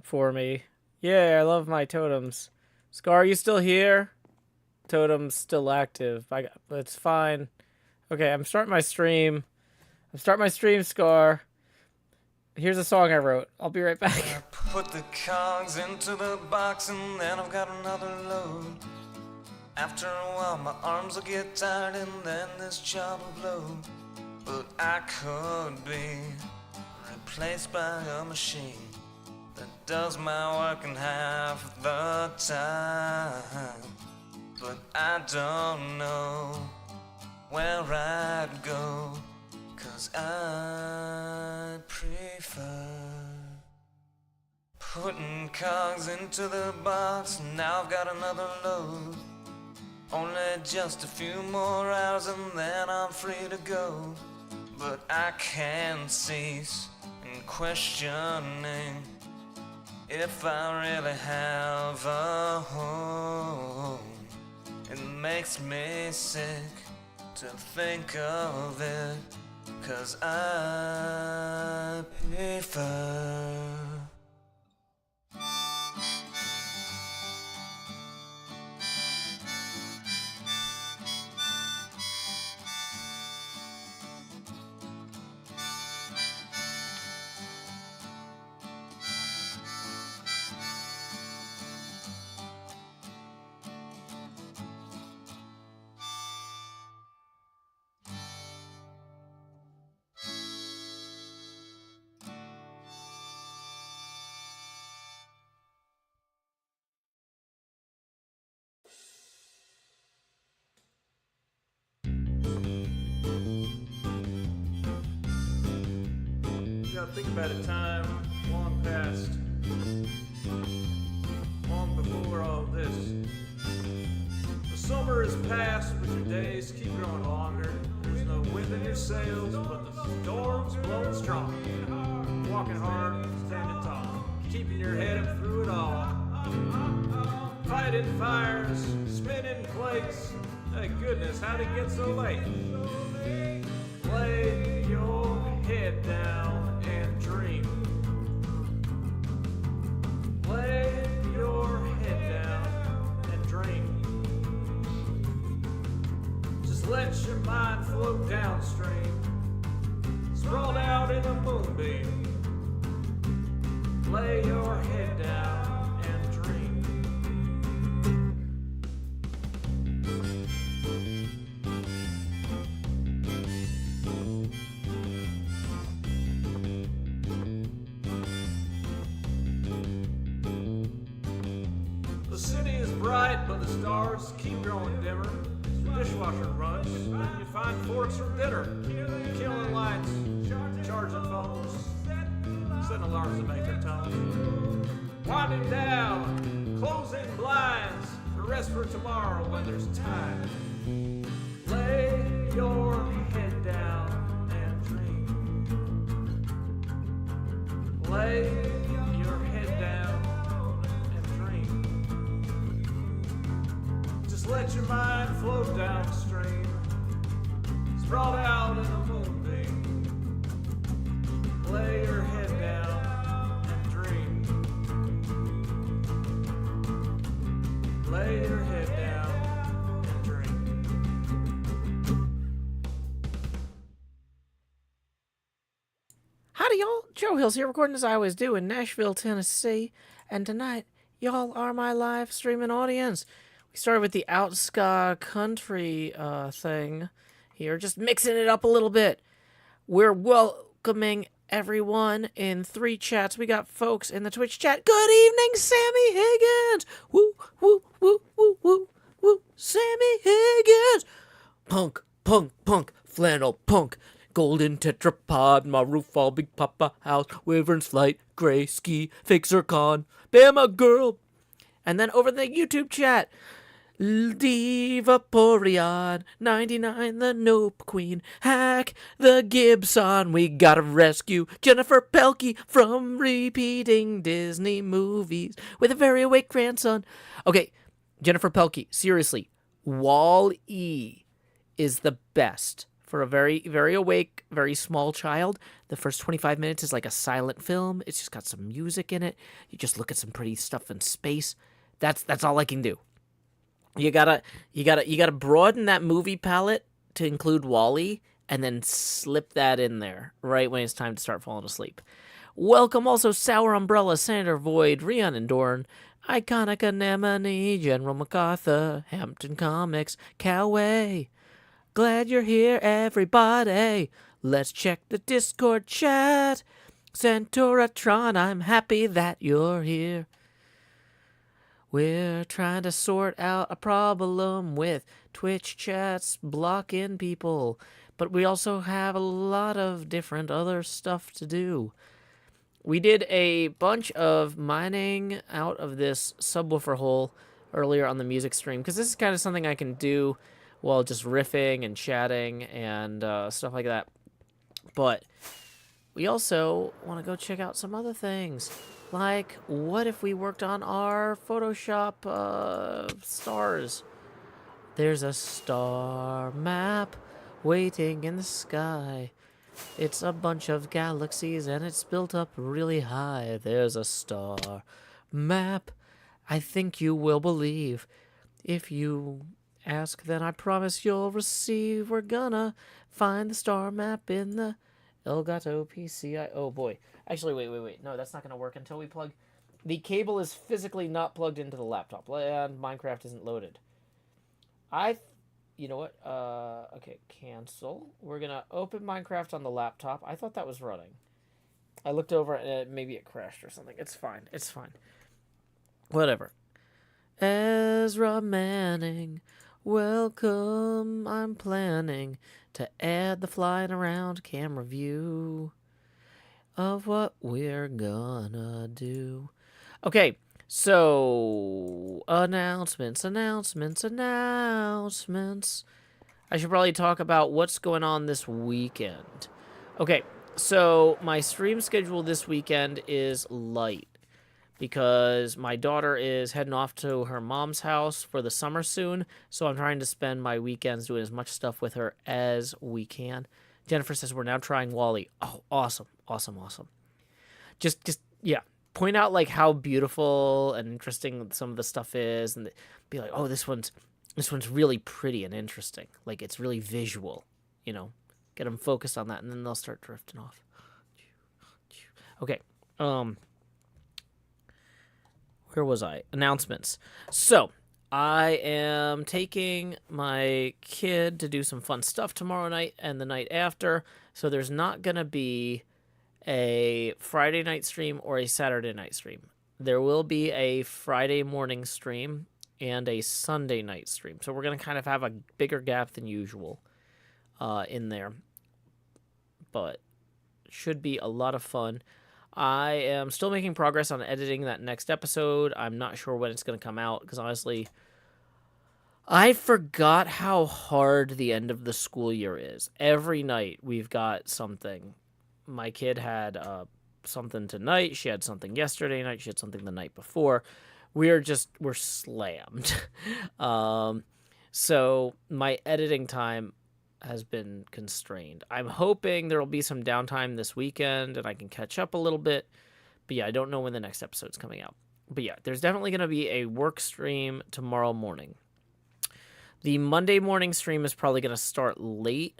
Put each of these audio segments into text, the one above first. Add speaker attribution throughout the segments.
Speaker 1: for me. Yeah, I love my totems. Scar, are you still here? Totem's still active. It's fine. Okay, I'm starting my stream. Scar. Here's a song I wrote. I'll be right back.
Speaker 2: I put the cogs into the box and then I've got another load. After a while my arms will get tired and then this job will blow. But I could be replaced by a machine that does my work in half the time. But I don't know where I'd go, 'cause I prefer putting cogs into the box. Now I've got another load. Only just a few more hours and then I'm free to go. But I can't cease in questioning if I really have a home. It makes me sick to think of it, 'cause I prefer
Speaker 3: think about a time long past, long before all this. The summer is past, but your days keep growing longer. There's no wind in your sails, but the storm's blowing strong. Walking hard, standing tall, keeping your head up through it all. Fighting fires, spinning plates. Thank goodness, how'd it get so late? Lay your head down and dream. Lay your head down and dream. Just let your mind float downstream. Sprawled out in a moonbeam. Lay your head down and dream. The city is bright, but the stars keep growing dimmer. The dishwasher runs, and you find forks for dinner. Killing lights, charging phones, setting alarms to make their tone. Winding down, closing blinds, for rest for tomorrow when there's time. Lay your head down and dream. Lay your head down and dream. Just let your mind float downstream. Sprawled out in a moonbeam. Lay your head down and dream. Lay your head down and dream.
Speaker 1: Howdy, y'all. Joe Hills here, recording as I always do in Nashville, Tennessee. And tonight, y'all are my live streaming audience. We started with the Outska country thing here, just mixing it up a little bit. We're welcoming everyone in 3 chats. We got folks in the Twitch chat. Good evening, Sammy Higgins. Woo, woo, woo, woo, woo, woo. Sammy Higgins. Punk, punk, punk, flannel, punk. Golden tetrapod, my roof all big papa house, wyvern's flight, gray ski, fixer con, Bama girl. And then over the YouTube chat, Diva Porion, 99 the Nope Queen, Hack the Gibson, we gotta rescue Jennifer Pelkey from repeating Disney movies with a very awake grandson. Okay, Jennifer Pelkey, seriously, Wall-E is the best For a very, very awake, very small child, the first 25 minutes is like a silent film. It's just got some music in it. You just look at some pretty stuff in space. That's all I can do. You gotta broaden that movie palette to include Wall-E, and then slip that in there right when it's time to start falling asleep. Welcome also Sour Umbrella, Senator Void, Rion and Dorn, Iconic Anemone, General MacArthur, Hampton Comics, Coway. Glad you're here, everybody. Let's check the Discord chat. Centauratron, I'm happy that you're here. We're trying to sort out a problem with Twitch chats blocking people, but we also have a lot of different other stuff to do. We did a bunch of mining out of this subwoofer hole earlier on the music stream, because this is kind of something I can do while just riffing and chatting and stuff like that. But we also want to go check out some other things. Like, what if we worked on our Photoshop stars? There's a star map waiting in the sky. It's a bunch of galaxies and it's built up really high. There's a star map. I think you will believe. If you ask, then I promise you'll receive. We're gonna find the star map in the Elgato PCI. Oh boy. Actually, wait. No, that's not gonna work until we plug. The cable is physically not plugged into the laptop, and Minecraft isn't loaded. You know what? Okay, cancel. We're gonna open Minecraft on the laptop. I thought that was running. I looked over and maybe it crashed or something. It's fine. It's fine. Whatever. Ezra Manning, welcome. I'm planning to add the flying around camera view of what we're gonna do. Okay, so announcements. I should probably talk about what's going on this weekend. Okay, so my stream schedule this weekend is light because my daughter is heading off to her mom's house for the summer soon, so I'm trying to spend my weekends doing as much stuff with her as we can. Jennifer says we're now trying Wall-E. Oh, awesome. Just yeah, point out like how beautiful and interesting some of the stuff is, and be like, oh, this one's really pretty and interesting. Like, it's really visual, you know. Get them focused on that, and then they'll start drifting off. Okay, where was I? Announcements. So, I am taking my kid to do some fun stuff tomorrow night and the night after, so there's not going to be a Friday night stream or a Saturday night stream. There will be a Friday morning stream and a Sunday night stream, so we're going to kind of have a bigger gap than usual in there, but it should be a lot of fun. I am still making progress on editing that next episode. I'm not sure when it's going to come out, because honestly, I forgot how hard the end of the school year is. Every night we've got something. My kid had something tonight. She had something yesterday night. She had something the night before. We're slammed. So my editing time has been constrained. I'm hoping there will be some downtime this weekend and I can catch up a little bit. But yeah, I don't know when the next episode's coming out. But yeah, there's definitely going to be a work stream tomorrow morning. The Monday morning stream is probably going to start late.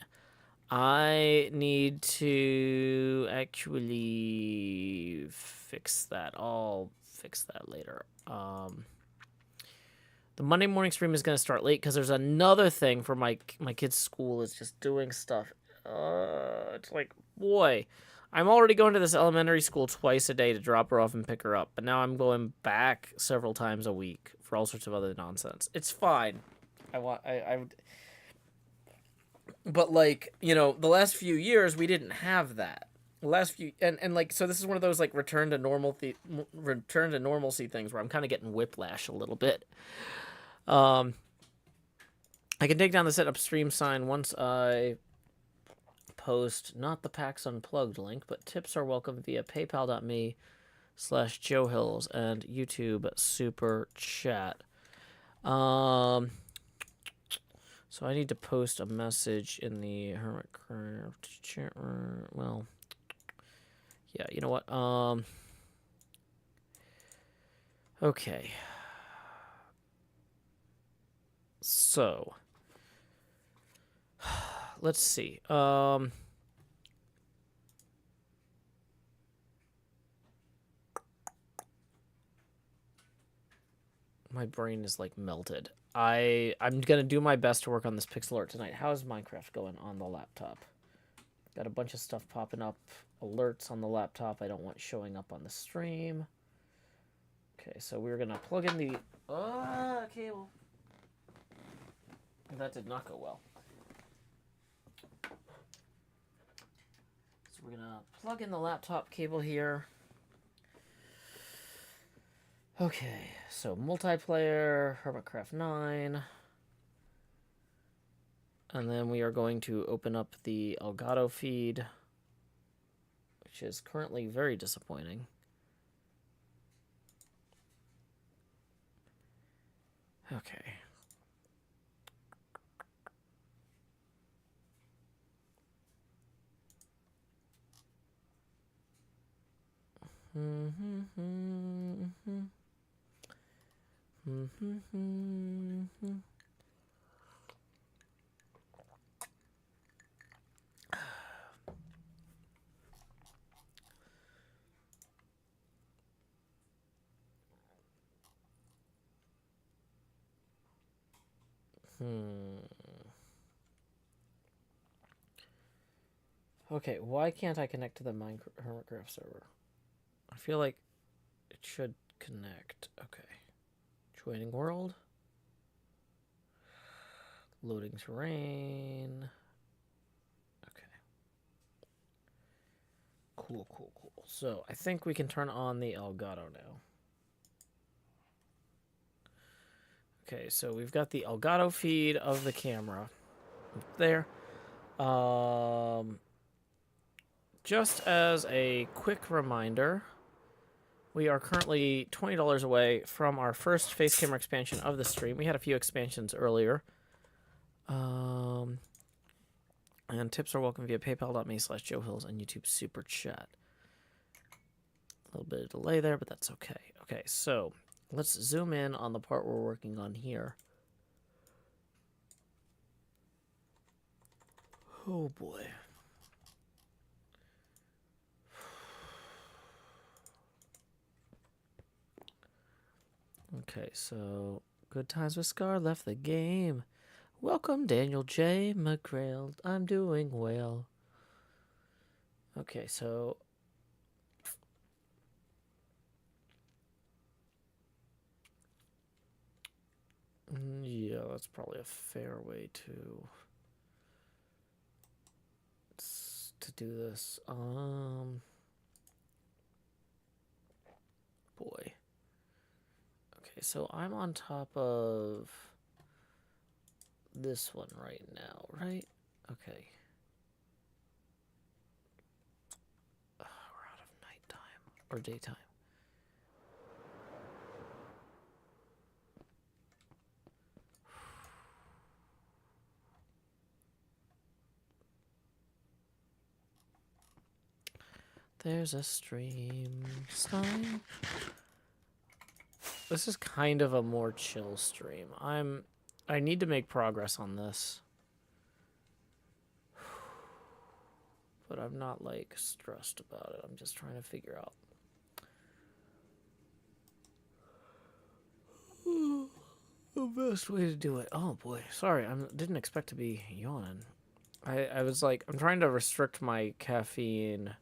Speaker 1: I need to actually fix that. I'll fix that later. The Monday morning stream is going to start late because there's another thing for my kid's school is just doing stuff. It's like, boy, I'm already going to this elementary school twice a day to drop her off and pick her up, but now I'm going back several times a week for all sorts of other nonsense. It's fine. But like, you know, the last few years we didn't have that. The last few and like, so this is one of those like return to normalcy things where I'm kind of getting whiplash a little bit. I can take down the setup stream sign once I post not the PAX Unplugged link, but tips are welcome via paypal.me/JoeHills and YouTube Super Chat. So I need to post a message in the HermitCraft chat room. Well, yeah, you know what? Okay. So, let's see. My brain is like melted. I'm gonna do my best to work on this pixel art tonight. How's Minecraft going on the laptop? Got a bunch of stuff popping up, alerts on the laptop I don't want showing up on the stream. Okay, so we're gonna plug in the cable. That did not go well. So we're gonna plug in the laptop cable here. Okay, so multiplayer, HermitCraft 9. And then we are going to open up the Elgato feed, which is currently very disappointing. Okay. Okay, why can't I connect to the HermitCraft server? I feel like it should connect. Okay. Joining world. Loading terrain. Okay. Cool. So, I think we can turn on the Elgato now. Okay, so we've got the Elgato feed of the camera there. Just as a quick reminder, we are currently $20 away from our first face camera expansion of the stream. We had a few expansions earlier. And tips are welcome via paypal.me/JoeHills and YouTube Super Chat. A little bit of delay there, but that's okay. Okay, so let's zoom in on the part we're working on here. Oh boy. Okay, so Good Times with Scar left the game. Welcome, Daniel J. McGrail. I'm doing well. Okay, so yeah, that's probably a fair way to do this. Boy. Okay, so I'm on top of this one right now, right? Okay. We're out of nighttime or daytime. There's a stream sign. This is kind of a more chill stream. I need to make progress on this. But I'm not like stressed about it. I'm just trying to figure out the best way to do it. Oh boy, sorry, I didn't expect to be yawning. I was like, I'm trying to restrict my caffeine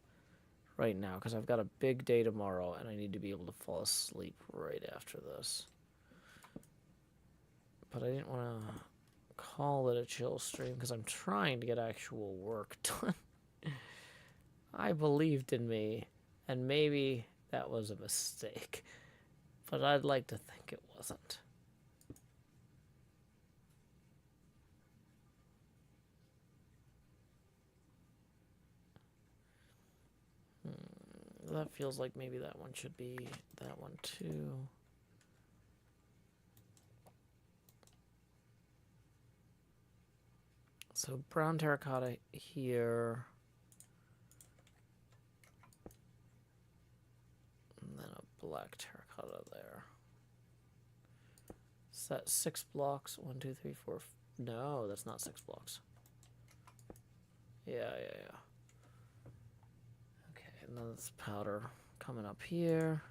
Speaker 1: right now because I've got a big day tomorrow and I need to be able to fall asleep right after this. But I didn't want to call it a chill stream because I'm trying to get actual work done. I believed in me, and maybe that was a mistake, but I'd like to think it wasn't. That feels like maybe that one should be that one too. So brown terracotta here. And then a black terracotta there. Is that 6 blocks? 1, 2, 3, 4. No, that's not 6 blocks. Yeah. Okay, and then this powder coming up here.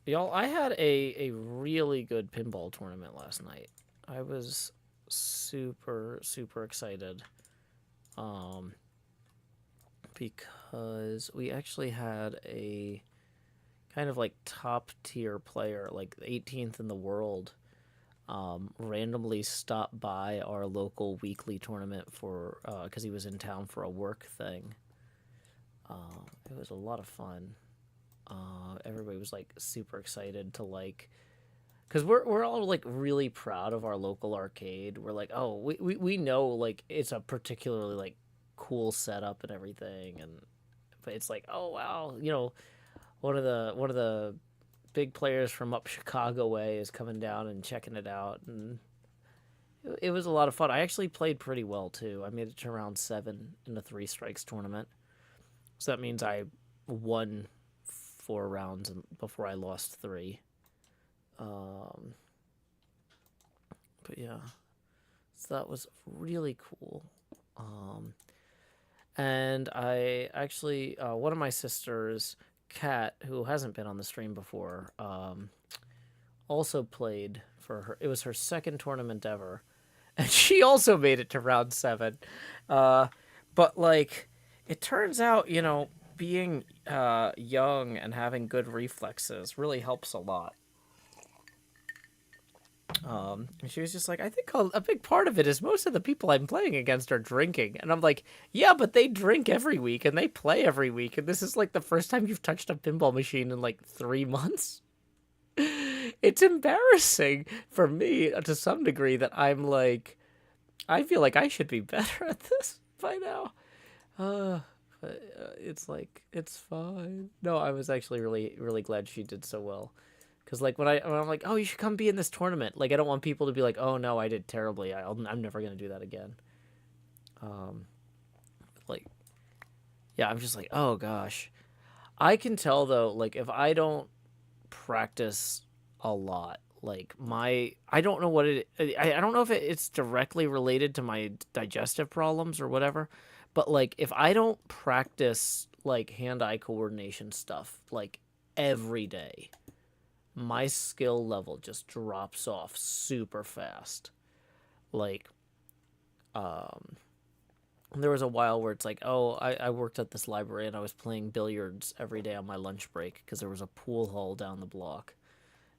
Speaker 1: Y'all, I had a really good pinball tournament last night. I was super excited. Because we actually had a kind of like top tier player, like 18th in the world, randomly stop by our local weekly tournament for because he was in town for a work thing. It was a lot of fun. Everybody was like super excited to like, because we're all like really proud of our local arcade. We're like, oh, we know like it's a particularly like cool setup and everything, and but it's like, oh wow, you know, one of the big players from up Chicago way is coming down and checking it out, and it was a lot of fun. I actually played pretty well too. I made it to round 7 in the 3 strikes tournament, so that means I won 4 rounds before I lost 3. But yeah, so that was really cool. And I actually, one of my sisters, Kat, who hasn't been on the stream before, also played for her. It was her second tournament ever, and she also made it to round 7. But like, it turns out, you know, being young and having good reflexes really helps a lot. And she was just like, I think a big part of it is most of the people I'm playing against are drinking. And I'm like, yeah, but they drink every week and they play every week. And this is like the first time you've touched a pinball machine in like 3 months. It's embarrassing for me to some degree that I'm like, I feel like I should be better at this by now. But it's like, it's fine. No, I was actually really glad she did so well. Because, like, when I'm like, oh, you should come be in this tournament. Like, I don't want people to be like, oh, no, I did terribly. I'm never going to do that again. Like, yeah, I'm just like, oh, gosh. I can tell, though, like, if I don't practice a lot, like, I don't know what I don't know if it's directly related to my digestive problems or whatever, but, like, if I don't practice, like, hand-eye coordination stuff, like, every day, my skill level just drops off super fast. Like, there was a while where it's like, oh, I worked at this library and I was playing billiards every day on my lunch break because there was a pool hall down the block.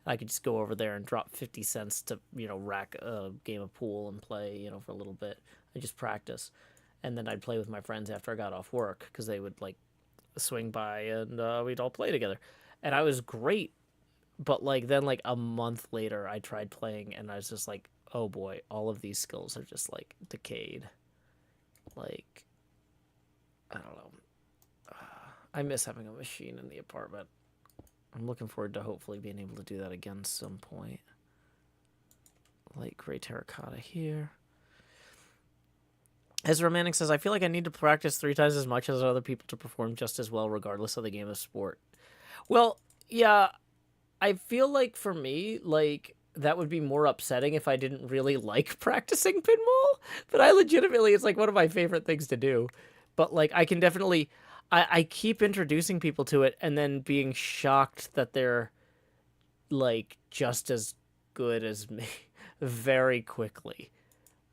Speaker 1: I could just go over there and drop 50 cents to, you know, rack a game of pool and play, you know, for a little bit. I just practice. And then I'd play with my friends after I got off work because they would, like, swing by and we'd all play together. And I was great. But, like, then, like, a month later, I tried playing, and I was just like, oh, boy, all of these skills are just, like, decayed. Like, I don't know. I miss having a machine in the apartment. I'm looking forward to hopefully being able to do that again some point. Light gray terracotta here. As Romantic says, I feel like I need to practice 3 times as much as other people to perform just as well, regardless of the game of sport. Well, yeah, I feel like for me, like, that would be more upsetting if I didn't really like practicing pinball. But I legitimately, it's like one of my favorite things to do. But, like, I can definitely, I keep introducing people to it and then being shocked that they're, like, just as good as me very quickly.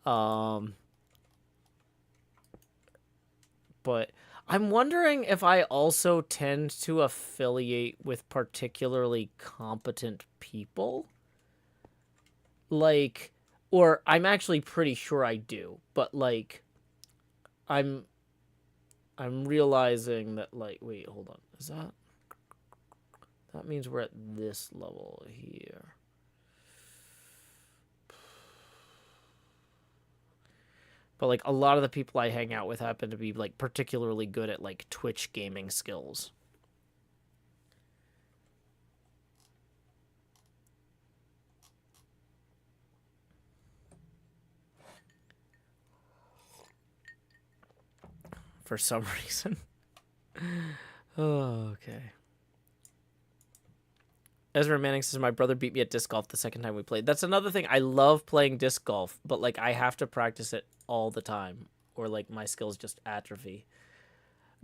Speaker 1: But I'm wondering if I also tend to affiliate with particularly competent people. Like, or I'm actually pretty sure I do, but, like, I'm realizing that, like, wait, hold on. Is that means we're at this level here. But, like, a lot of the people I hang out with happen to be, like, particularly good at, like, Twitch gaming skills. for some reason. Oh, okay. Ezra Manning says, my brother beat me at disc golf the second time we played. That's another thing. I love playing disc golf, but, like, I have to practice it all the time, or, like, my skills just atrophy.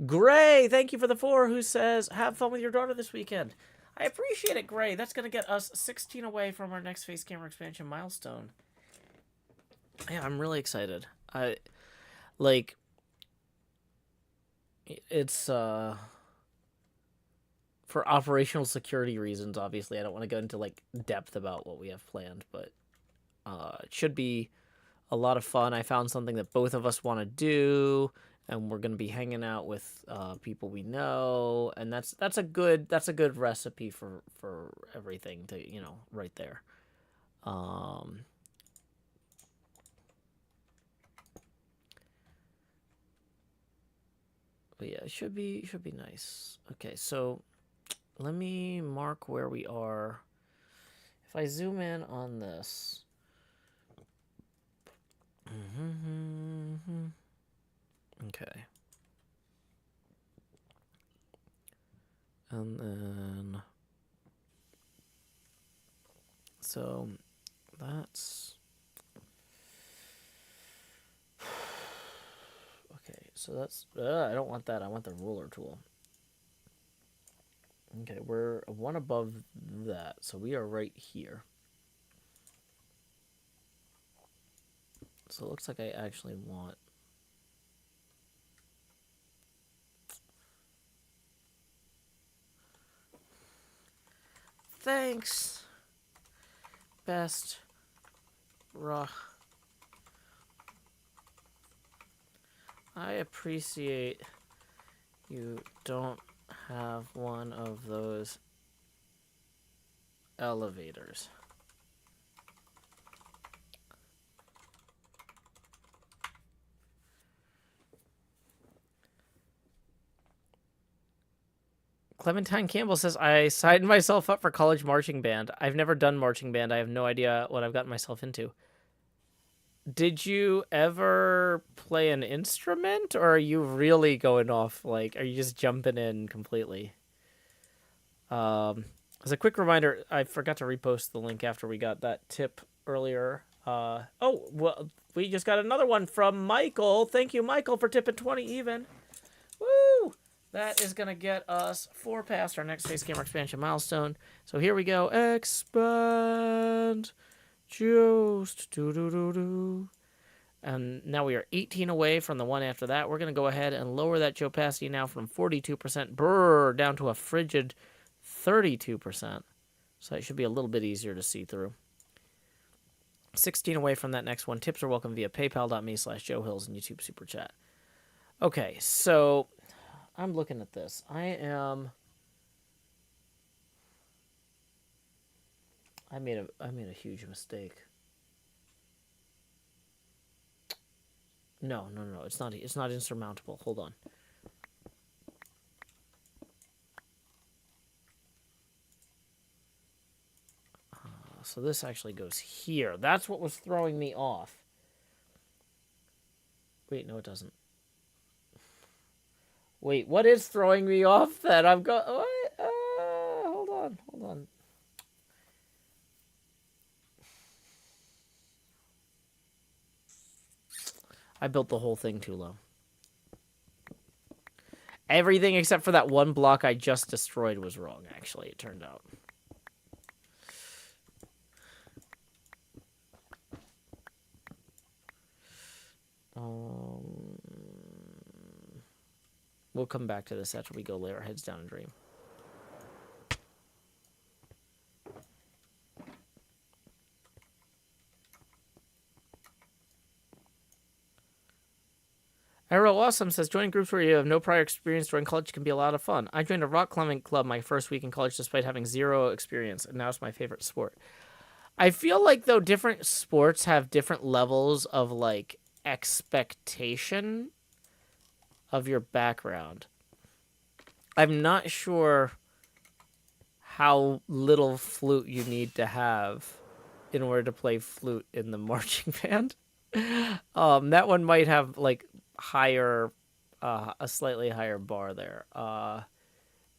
Speaker 1: Gray, thank you for the 4, who says, have fun with your daughter this weekend. I appreciate it, Gray. That's going to get us 16 away from our next face camera expansion milestone. Yeah, I'm really excited. It's, for operational security reasons, obviously. I don't want to go into, like, depth about what we have planned, but it should be a lot of fun. I found something that both of us want to do, and we're going to be hanging out with people we know, and that's a good recipe for everything to, you know, right there. But yeah, it should be nice. Okay, so let me mark where we are. If I zoom in on this. Okay. And then, so that's, okay, so that's, I don't want that. I want the ruler tool. Okay, we're one above that, so we are right here. So it looks like I actually want, thanks, best rock. I appreciate you don't have one of those elevators. Clementine Campbell says, I signed myself up for college marching band. I've never done marching band. I have no idea what I've gotten myself into. Did you ever play an instrument, or are you really going off, like, are you just jumping in completely? As a quick reminder, I forgot to repost the link after we got that tip earlier. Oh, well, we just got another one from Michael. Thank you, Michael, for tipping 20 even. Woo! That is going to get us 4 past our next face camera expansion milestone. So here we go. Expand. Just do. And now we are 18 away from the one after that. We're going to go ahead and lower that opacity now from 42% down to a frigid 32%. So it should be a little bit easier to see through. 16 away from that next one. Tips are welcome via paypal.me/Joe Hills and YouTube Super Chat. Okay, so I'm looking at this. I made a huge mistake. No. It's not insurmountable. Hold on. So this actually goes here. That's what was throwing me off. Wait, no, it doesn't. Wait, what is throwing me off then? Hold on. I built the whole thing too low. Everything except for that one block I just destroyed was wrong, actually, it turned out. We'll come back to this after we go lay our heads down and dream. Arrow Awesome says, joining groups where you have no prior experience during college can be a lot of fun. I joined a rock climbing club my first week in college despite having 0 experience, and now it's my favorite sport. I feel like, though, different sports have different levels of, like, expectation of your background. I'm not sure how little flute you need to have in order to play flute in the marching band. That one might have, like, higher a slightly higher bar there.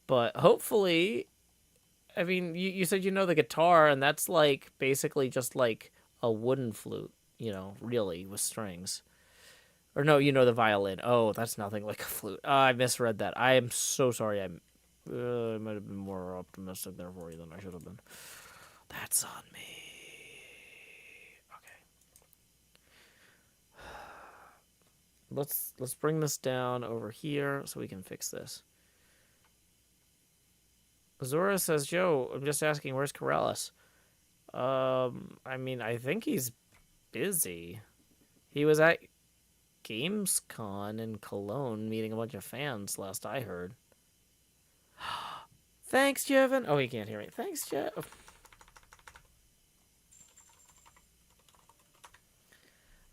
Speaker 1: But hopefully, I mean, you said you know the guitar, and that's like basically just like a wooden flute, really with strings. Or no, you know the violin. Oh, that's nothing like a flute. I misread that. I am so sorry. I might have been more optimistic there for you than I should have been. That's on me. Okay. Let's bring this down over here so we can fix this. Zora says, Joe, I'm just asking, where's Corellis? I mean, I think he's busy. He was at Gamescom in Cologne meeting a bunch of fans last I heard. Thanks, Jevin. Oh, he can't hear me. Thanks, Jeff.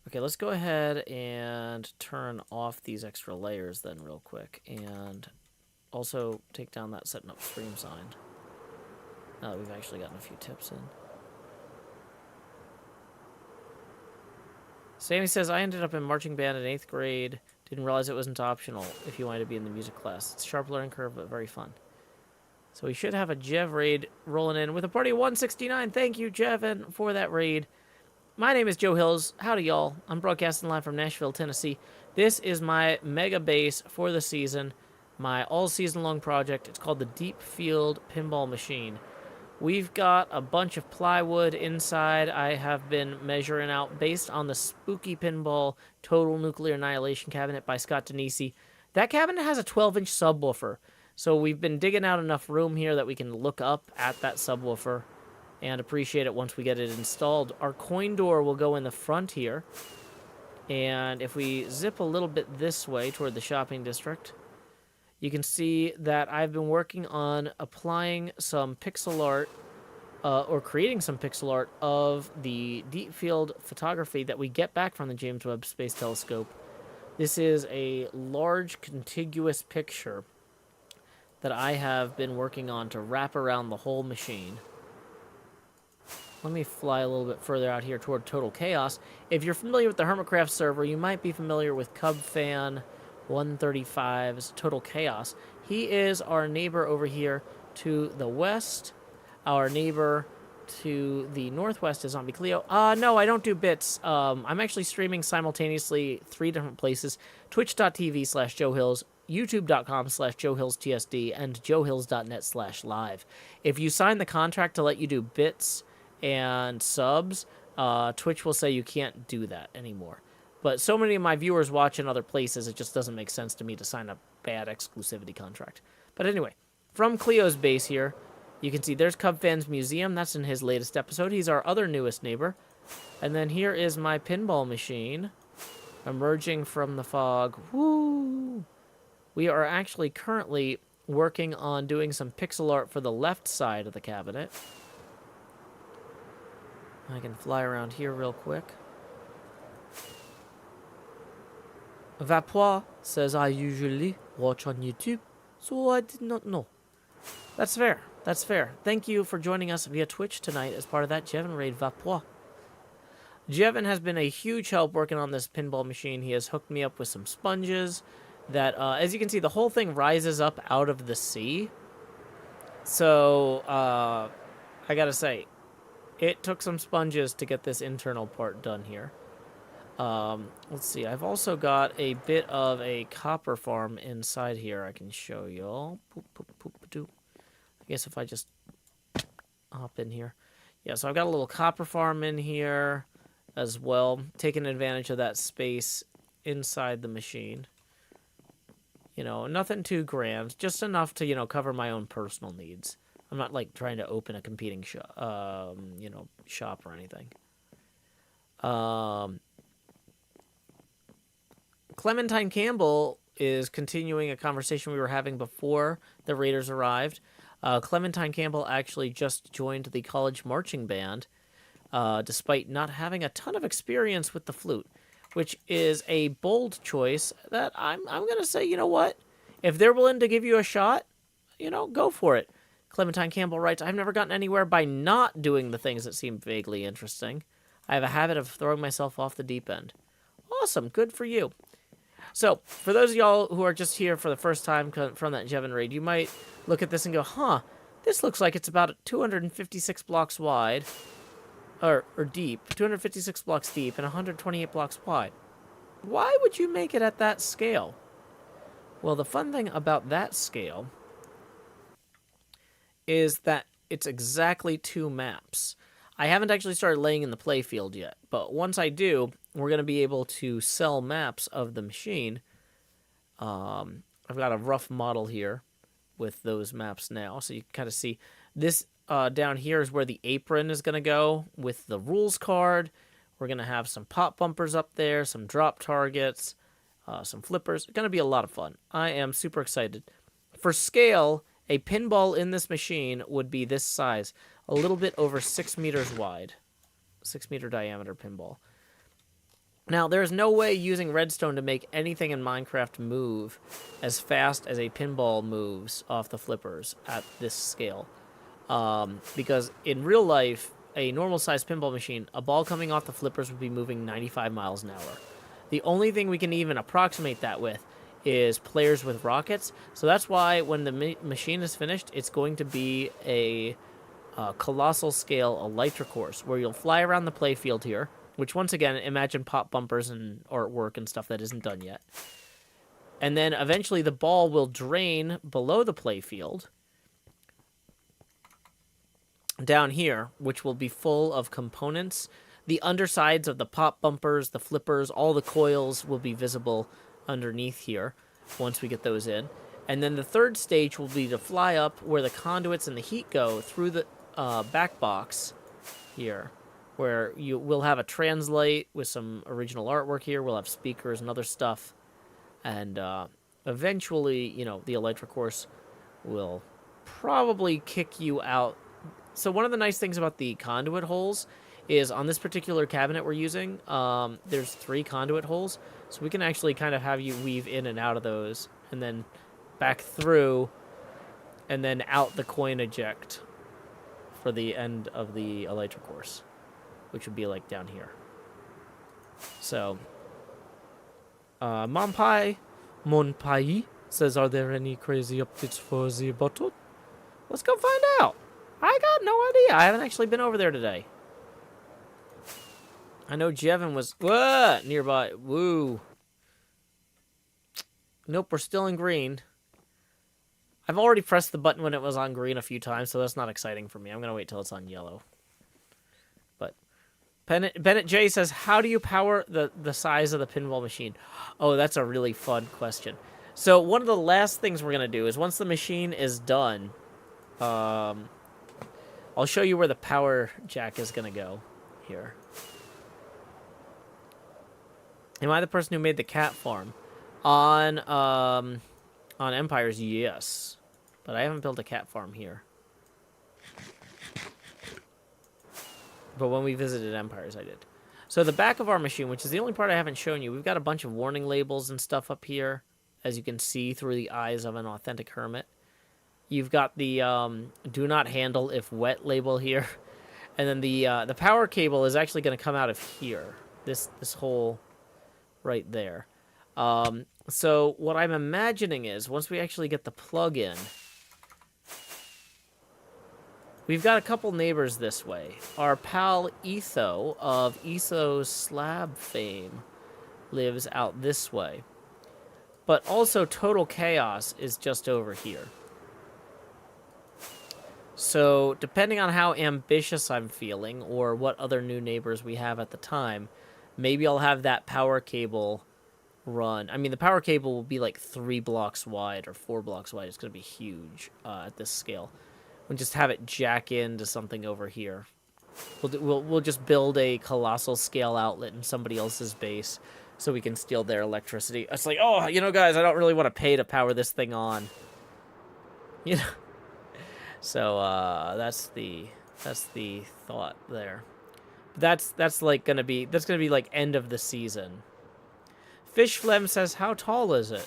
Speaker 1: Okay, let's go ahead and turn off these extra layers then real quick. And also take down that setting up stream sign. Now that we've actually gotten a few tips in. Sammy says, I ended up in marching band in 8th grade. Didn't realize it wasn't optional if you wanted to be in the music class. It's a sharp learning curve, but very fun. So we should have a Jev raid rolling in with a party of 169. Thank you, Jevin, for that raid. My name is Joe Hills. Howdy, y'all. I'm broadcasting live from Nashville, Tennessee. This is my mega base for the season, my all-season-long project. It's called the Deep Field Pinball Machine. We've got a bunch of plywood inside. I have been measuring out based on the Spooky Pinball Total Nuclear Annihilation cabinet by Scott Denisi. That cabinet has a 12-inch subwoofer. So we've been digging out enough room here that we can look up at that subwoofer and appreciate it once we get it installed. Our coin door will go in the front here. And if we zip a little bit this way toward the shopping district, you can see that I've been working on applying some pixel art, or creating some pixel art of the deep field photography that we get back from the James Webb Space Telescope. This is a large contiguous picture that I have been working on to wrap around the whole machine. Let me fly a little bit further out here toward Total Chaos. If you're familiar with the HermitCraft server, you might be familiar with Cubfan 135's Total Chaos. He is our neighbor over here to the west. Our neighbor to the northwest is Zombie Cleo. No, I don't do bits. I'm actually streaming simultaneously 3 different places. Twitch.tv/JoeHills, YouTube.com/JoeHillsTSD, and JoeHills.net/live. If you sign the contract to let you do bits and subs, Twitch will say you can't do that anymore. But so many of my viewers watch in other places, it just doesn't make sense to me to sign a bad exclusivity contract. But anyway, from Cleo's base here, you can see there's Cubfan's Museum. That's in his latest episode. He's our other newest neighbor. And then here is my pinball machine emerging from the fog. Woo! We are actually currently working on doing some pixel art for the left side of the cabinet. I can fly around here real quick. Vapois says, I usually watch on YouTube, so I did not know. That's fair. That's fair. Thank you for joining us via Twitch tonight as part of that Jevin raid, Vapois. Jevin has been a huge help working on this pinball machine. He has hooked me up with some sponges that, as you can see, the whole thing rises up out of the sea. So, I gotta say, it took some sponges to get this internal part done here. Let's see. I've also got a bit of a copper farm inside here I can show y'all. I guess if I just hop in here. Yeah, so I've got a little copper farm in here as well, taking advantage of that space inside the machine. You know, nothing too grand, just enough to, cover my own personal needs. I'm not, like, trying to open a competing shop or anything. Clementine Campbell is continuing a conversation we were having before the Raiders arrived. Clementine Campbell actually just joined the college marching band, despite not having a ton of experience with the flute, which is a bold choice that I'm going to say, you know what? If they're willing to give you a shot, go for it. Clementine Campbell writes, I've never gotten anywhere by not doing the things that seem vaguely interesting. I have a habit of throwing myself off the deep end. Awesome. Good for you. So, for those of y'all who are just here for the first time from that Jevin raid, you might look at this and go, huh, this looks like it's about 256 blocks wide, or deep, 256 blocks deep and 128 blocks wide. Why would you make it at that scale? Well, the fun thing about that scale is that it's exactly 2 maps. I haven't actually started laying in the playfield yet, but once I do, we're going to be able to sell maps of the machine. I've got a rough model here with those maps now, so you can kind of see this down here is where the apron is going to go with the rules card. We're going to have some pop bumpers up there, some drop targets, some flippers. It's going to be a lot of fun. I am super excited. For scale, a pinball in this machine would be this size, a little bit over 6 meters wide, 6 meter diameter pinball. Now, there's no way using redstone to make anything in Minecraft move as fast as a pinball moves off the flippers at this scale. Because in real life, a normal-sized pinball machine, a ball coming off the flippers would be moving 95 miles an hour. The only thing we can even approximate that with is players with rockets. So that's why when the machine is finished, it's going to be a colossal scale elytra course where you'll fly around the playfield here, which once again, imagine pop bumpers and artwork and stuff that isn't done yet. And then eventually the ball will drain below the playfield down here, which will be full of components. The undersides of the pop bumpers, the flippers, all the coils will be visible underneath here once we get those in. And then the third stage will be to fly up where the conduits and the heat go through the back box here, where you will have a translate with some original artwork here. We'll have speakers and other stuff. And eventually, you know, the elytra course will probably kick you out. So one of the nice things about the conduit holes is on this particular cabinet we're using, there's 3 conduit holes. So we can actually kind of have you weave in and out of those, and then back through, and then out the coin eject for the end of the elytra course, which would be like down here. So, Monpai says, are there any crazy updates for the bottle? Let's go find out. I got no idea. I haven't actually been over there today. I know Jevin was nearby. Woo. Nope, we're still in green. I've already pressed the button when it was on green a few times, so that's not exciting for me. I'm going to wait till it's on yellow. But Bennett J says, how do you power the size of the pinball machine? Oh, that's a really fun question. So one of the last things we're going to do is once the machine is done, I'll show you where the power jack is going to go here. Am I the person who made the cat farm? On Empires, yes. But I haven't built a cat farm here. But when we visited Empires, I did. So the back of our machine, which is the only part I haven't shown you, we've got a bunch of warning labels and stuff up here, as you can see through the eyes of an authentic hermit. You've got the do not handle if wet label here. And then the power cable is actually going to come out of here. This hole right there. So what I'm imagining is once we actually get the plug in, we've got a couple neighbors this way. Our pal Etho of Etho's Slab fame lives out this way. But also Total Chaos is just over here. So depending on how ambitious I'm feeling or what other new neighbors we have at the time, maybe I'll have that power cable run. I mean, the power cable will be like 3 blocks wide or 4 blocks wide. It's going to be huge at this scale. We'll just have it jack into something over here. We'll just build a colossal scale outlet in somebody else's base so we can steal their electricity. It's like, oh, you know, guys, I don't really want to pay to power this thing on. You know. So that's the thought there. That's gonna be like end of the season. Fish Phlegm says, how tall is it?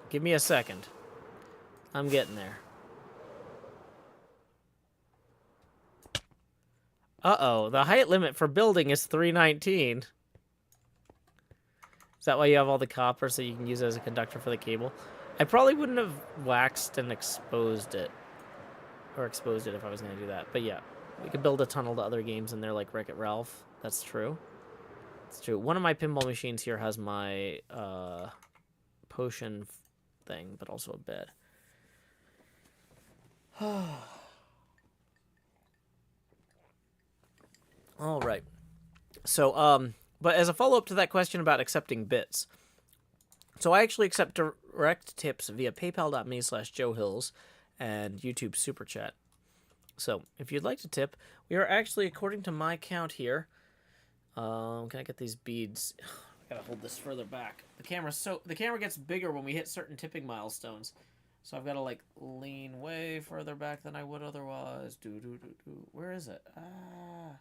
Speaker 1: Give me a second. I'm getting there. Uh-oh, the height limit for building is 319. Is that why you have all the copper so you can use it as a conductor for the cable? I probably wouldn't have waxed and exposed it. Or exposed it if I was going to do that. But yeah, we could build a tunnel to other games in there like Wreck-It Ralph. That's true. It's true. One of my pinball machines here has my potion thing, but also a bed. All right. So, but as a follow-up to that question about accepting bits, so I actually accept direct tips via paypal.me/JoeHills and YouTube Super Chat. So, if you'd like to tip, we are actually, according to my count here, can I get these beads? I gotta hold this further back. The camera gets bigger when we hit certain tipping milestones. So I've got to like lean way further back than I would otherwise. Where is it? Ah.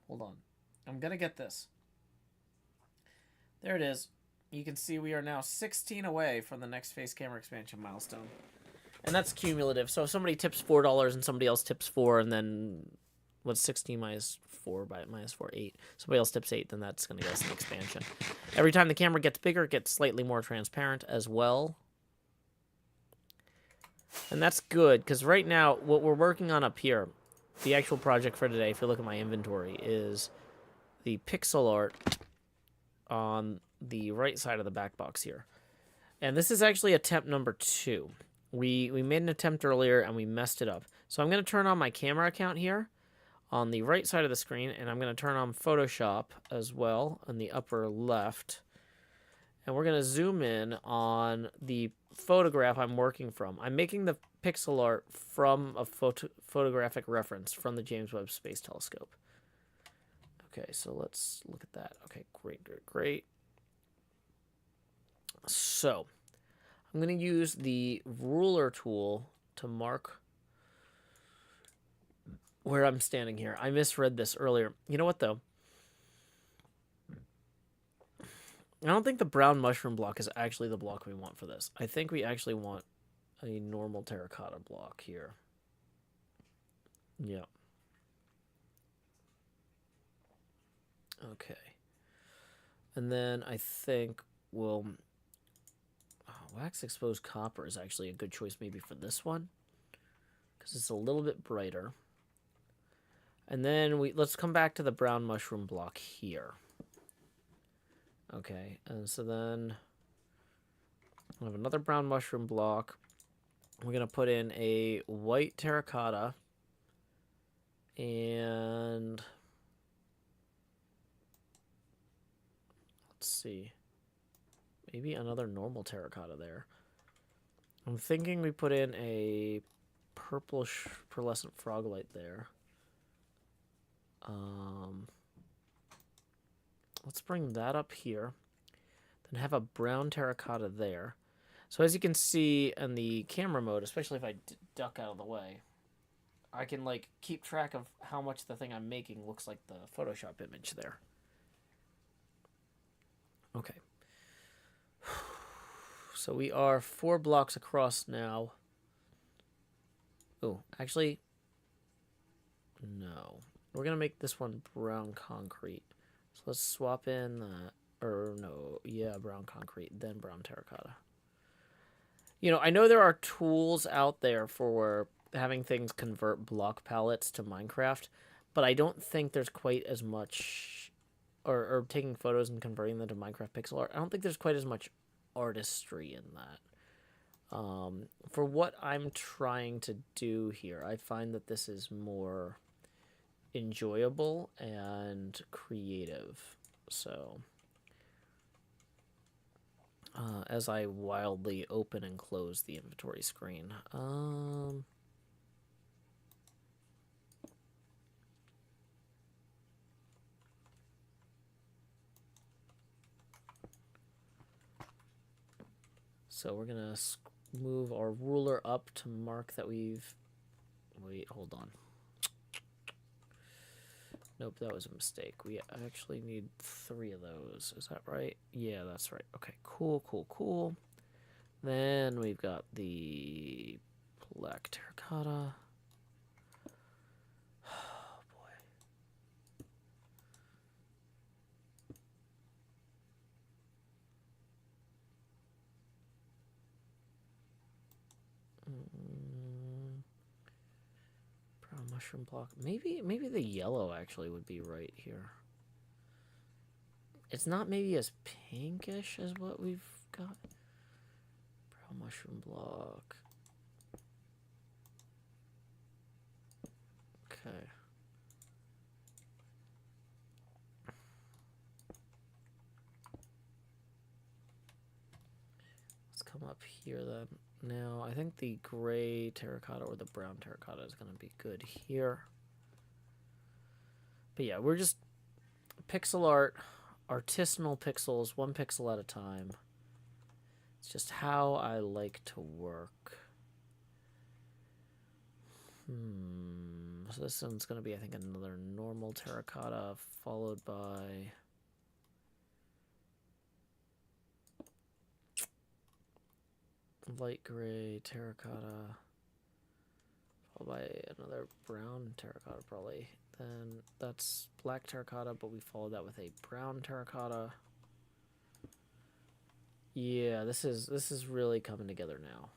Speaker 1: Hold on. I'm gonna get this. There it is. You can see we are now 16 away from the next face camera expansion milestone. And that's cumulative. So if somebody tips $4 and somebody else tips 4, and then what's 16 minus 4 by minus 4, 8. Somebody else tips 8, then that's going to get us an expansion. Every time the camera gets bigger, it gets slightly more transparent as well. And that's good, because right now, what we're working on up here, the actual project for today, if you look at my inventory, is the pixel art on the right side of the back box here. And this is actually attempt number 2. We made an attempt earlier and we messed it up. So I'm going to turn on my camera account here on the right side of the screen, and I'm going to turn on Photoshop as well on the upper left. And we're going to zoom in on the photograph I'm working from. I'm making the pixel art from a photographic reference from the James Webb Space Telescope. Okay, so let's look at that. Okay, great. So I'm going to use the ruler tool to mark where I'm standing here. I misread this earlier. You know what, though? I don't think the brown mushroom block is actually the block we want for this. I think we actually want a normal terracotta block here. Yeah. Okay. And then I think we'll... wax exposed copper is actually a good choice maybe for this one, because it's a little bit brighter. And then let's come back to the brown mushroom block here. Okay, and so then we have another brown mushroom block. We're going to put in a white terracotta and let's see. Maybe another normal terracotta there. I'm thinking we put in a purplish pearlescent frog light there. Let's bring that up here. Then have a brown terracotta there. So as you can see in the camera mode, especially if I duck out of the way, I can like keep track of how much the thing I'm making looks like the Photoshop image there. Okay. So we are 4 blocks across now. Oh, actually, no. We're going to make this one brown concrete. So let's swap in that. Or no, yeah, brown concrete, then brown terracotta. You know, I know there are tools out there for having things convert block palettes to Minecraft, but I don't think there's quite as much, or taking photos and converting them to Minecraft pixel art, I don't think there's quite as much artistry in that. For what I'm trying to do here, I find that this is more enjoyable and creative. So, as I wildly open and close the inventory screen, so we're gonna move our ruler up to mark that we've... Wait, hold on. Nope, that was a mistake. We actually need 3 of those. Is that right? Yeah, that's right. Okay, cool. Then we've got the black terracotta. Oh, boy. mushroom block. Maybe the yellow actually would be right here. It's not maybe as pinkish as what we've got. Brown mushroom block. Okay. Let's come up here then. Now, I think the gray terracotta or the brown terracotta is going to be good here. But yeah, we're just pixel art, artisanal pixels, 1 pixel at a time. It's just how I like to work. So this one's going to be, I think, another normal terracotta, followed by... light gray terracotta, followed by another brown terracotta probably. Then that's black terracotta, but we follow that with a brown terracotta. Yeah, this is really coming together now.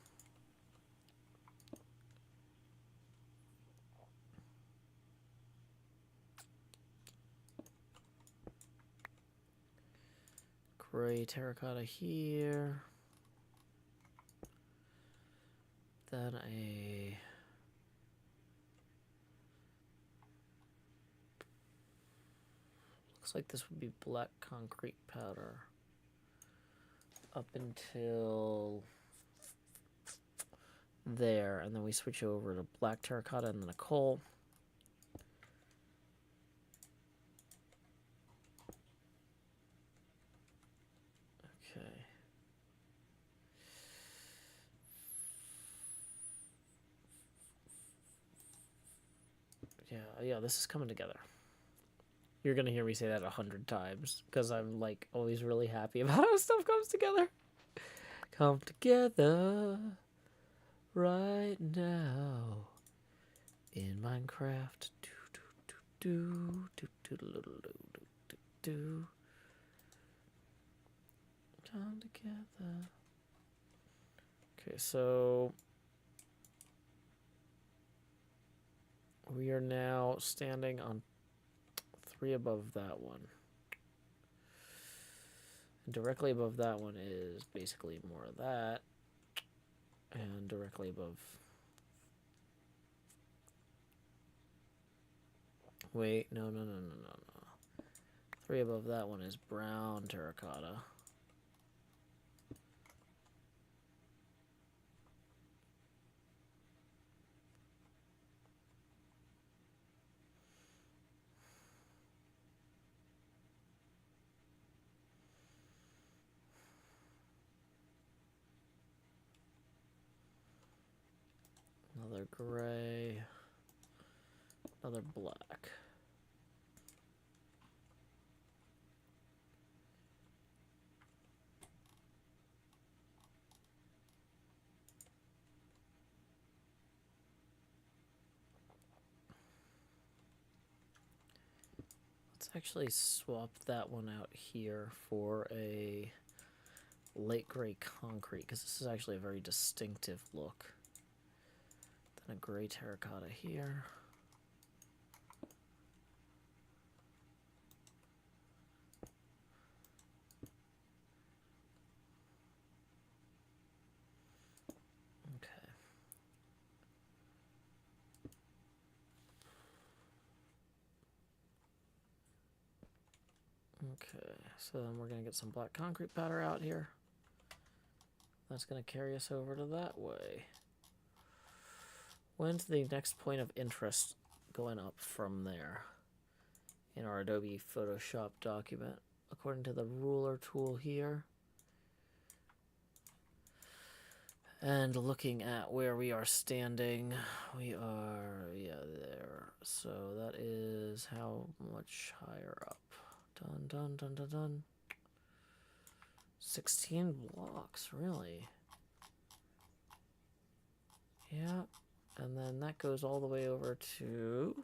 Speaker 1: Gray terracotta here. Then a looks like this would be black concrete powder up until there, and then we switch over to black terracotta and then a coal. Okay. Yeah, this is coming together. You're gonna hear me say that 100 times because I'm like always really happy about how stuff comes together. Come together right now in Minecraft. Come together. Okay, so we are now standing on 3 above that one. And directly above that one is basically more of that. And directly above... Wait, no. 3 above that one is brown terracotta. Another gray, another black. Let's actually swap that one out here for a light gray concrete, because this is actually a very distinctive look. Then a gray terracotta here. Okay. Okay, so then we're going to get some black concrete powder out here. That's going to carry us over to that way. When's the next point of interest going up from there in our Adobe Photoshop document? According to the ruler tool here. And looking at where we are standing, we are, yeah, there. So that is how much higher up? Done. 16 blocks, really? Yeah. And then that goes all the way over to...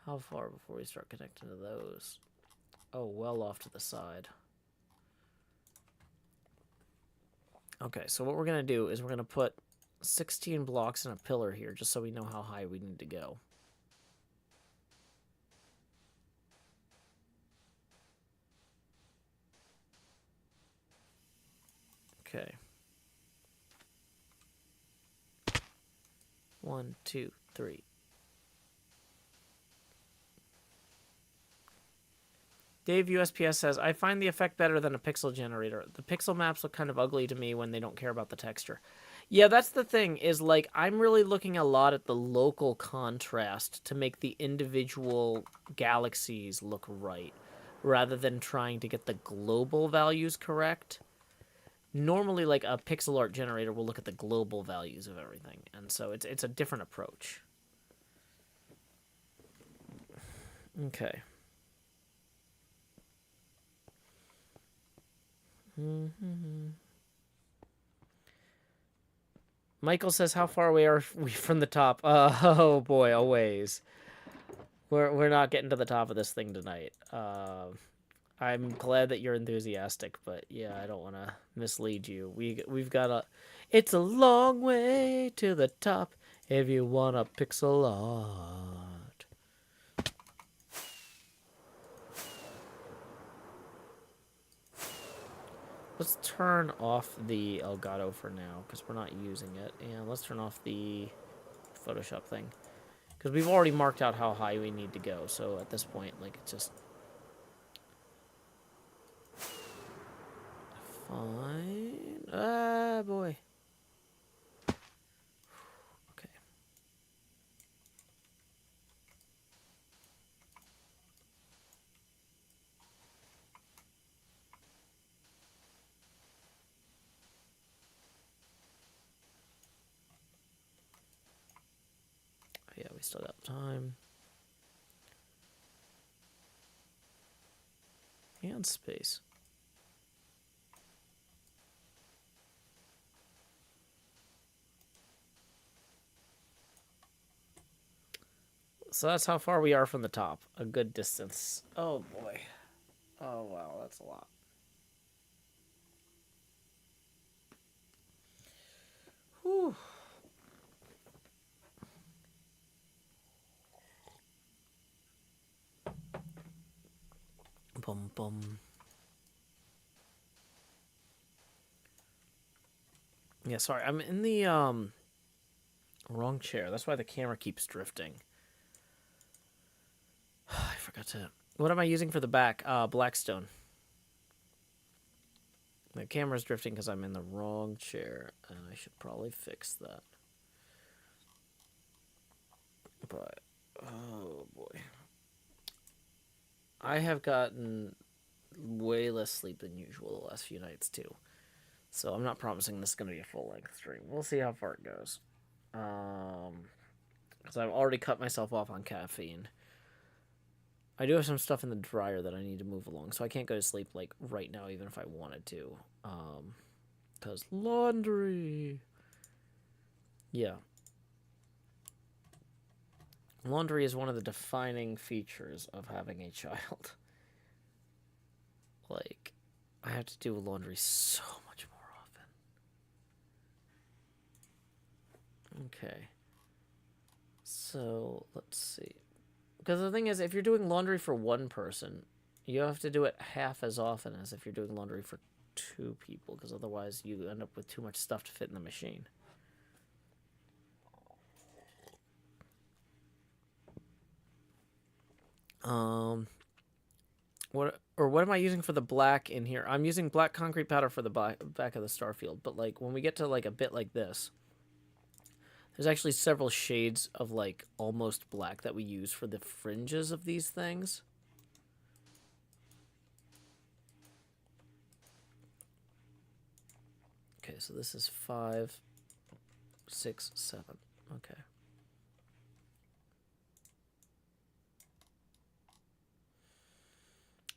Speaker 1: How far before we start connecting to those? Oh, well off to the side. Okay, so what we're going to do is we're going to put 16 blocks and a pillar here, just so we know how high we need to go. Okay. 1, 2, 3. Dave USPS says, I find the effect better than a pixel generator. The pixel maps look kind of ugly to me when they don't care about the texture. Yeah, that's the thing, is like, I'm really looking a lot at the local contrast to make the individual galaxies look right, rather than trying to get the global values correct. Normally, like, a pixel art generator will look at the global values of everything, and so it's a different approach. Okay. Michael says, how far away are we from the top? Oh boy, a ways. We're not getting to the top of this thing tonight. I'm glad that you're enthusiastic, but yeah, I don't want to mislead you. We've got a... It's a long way to the top if you want a pixel art. Let's turn off the Elgato for now, because we're not using it. And let's turn off the Photoshop thing. Because we've already marked out how high we need to go, so at this point, like, it's just... Fine. Ah, boy. Okay. Yeah, we still got time. And space. So that's how far we are from the top. A good distance. Oh, boy. Oh, wow, that's a lot. Whew. Bum, bum. Yeah, sorry, I'm in the, wrong chair. That's why the camera keeps drifting. I forgot to... What am I using for the back? Blackstone. The camera's drifting because I'm in the wrong chair, and I should probably fix that. But, oh boy. I have gotten way less sleep than usual the last few nights, too. So I'm not promising this is going to be a full-length stream. We'll see how far it goes. Because I've already cut myself off on caffeine. I do have some stuff in the dryer that I need to move along, so I can't go to sleep, like, right now, even if I wanted to. Because laundry. Yeah. Laundry is one of the defining features of having a child. Like, I have to do laundry so much more often. Okay. So, let's see. Because the thing is, if you're doing laundry for one person, you have to do it half as often as if you're doing laundry for 2 people, because otherwise you end up with too much stuff to fit in the machine. What am I using for the black in here? I'm using black concrete powder for the back of the starfield, but like when we get to like a bit like this, there's actually several shades of like almost black that we use for the fringes of these things. Okay, so this is 5, 6, 7. Okay.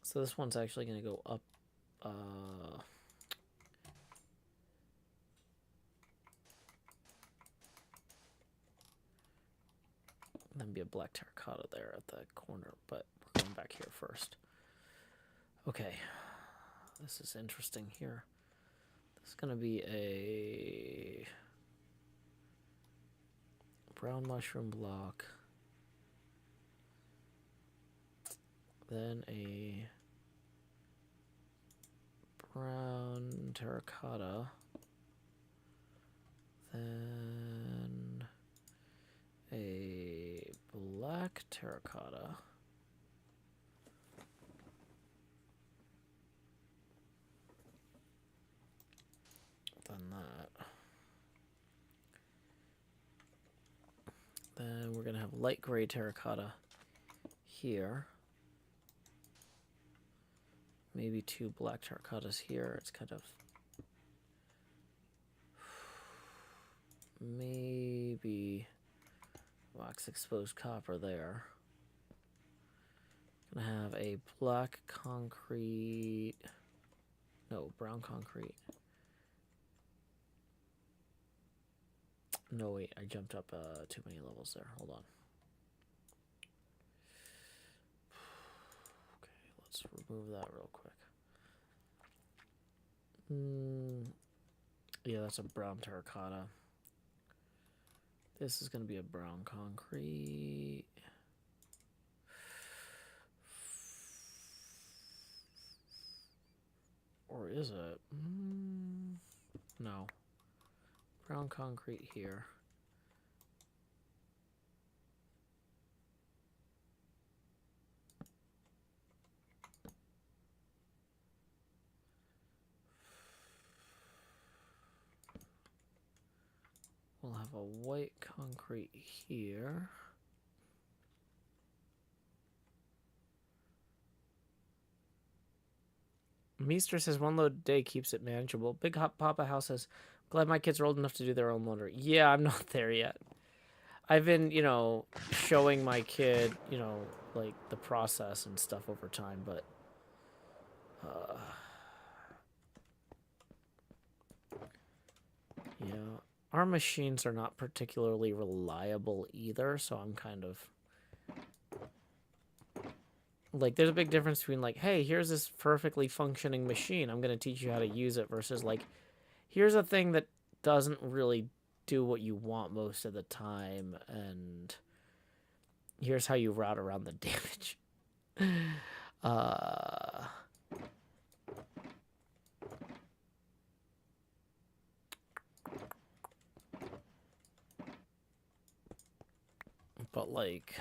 Speaker 1: So this one's actually going to go up. Then be a black terracotta there at the corner, but we're going back here first. Okay. This is interesting here. This is going to be a... brown mushroom block. Then a brown terracotta. Then a black terracotta. Then that. Then we're gonna have light gray terracotta here. Maybe 2 black terracottas here. It's kind of maybe wax exposed copper there. Gonna have a black concrete. No, brown concrete. No, wait, I jumped up too many levels there. Hold on. Okay, let's remove that real quick. Yeah, that's a brown terracotta. This is going to be a brown concrete. Or is it? No. Brown concrete here. We'll have a white concrete here. Meester says 1 load a day keeps it manageable. Big Hot Papa House says, glad my kids are old enough to do their own laundry. Yeah, I'm not there yet. I've been, you know, showing my kid, you know, like the process and stuff over time, but yeah, our machines are not particularly reliable either, so I'm kind of like, there's a big difference between like, hey, here's this perfectly functioning machine, I'm going to teach you how to use it, versus like, here's a thing that doesn't really do what you want most of the time, and here's how you route around the damage. But like,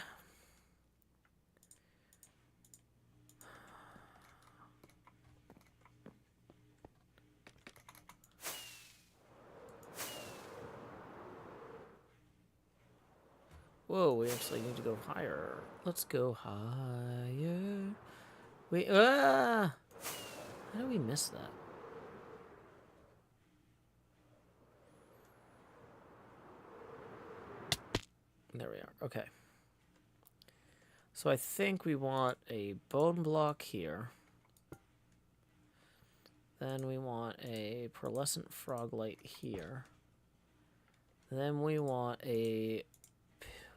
Speaker 1: whoa, we actually need to go higher. Let's go higher. Wait, how do we miss that? There we are. Okay. So I think we want a bone block here. Then we want a pearlescent frog light here. Then we want a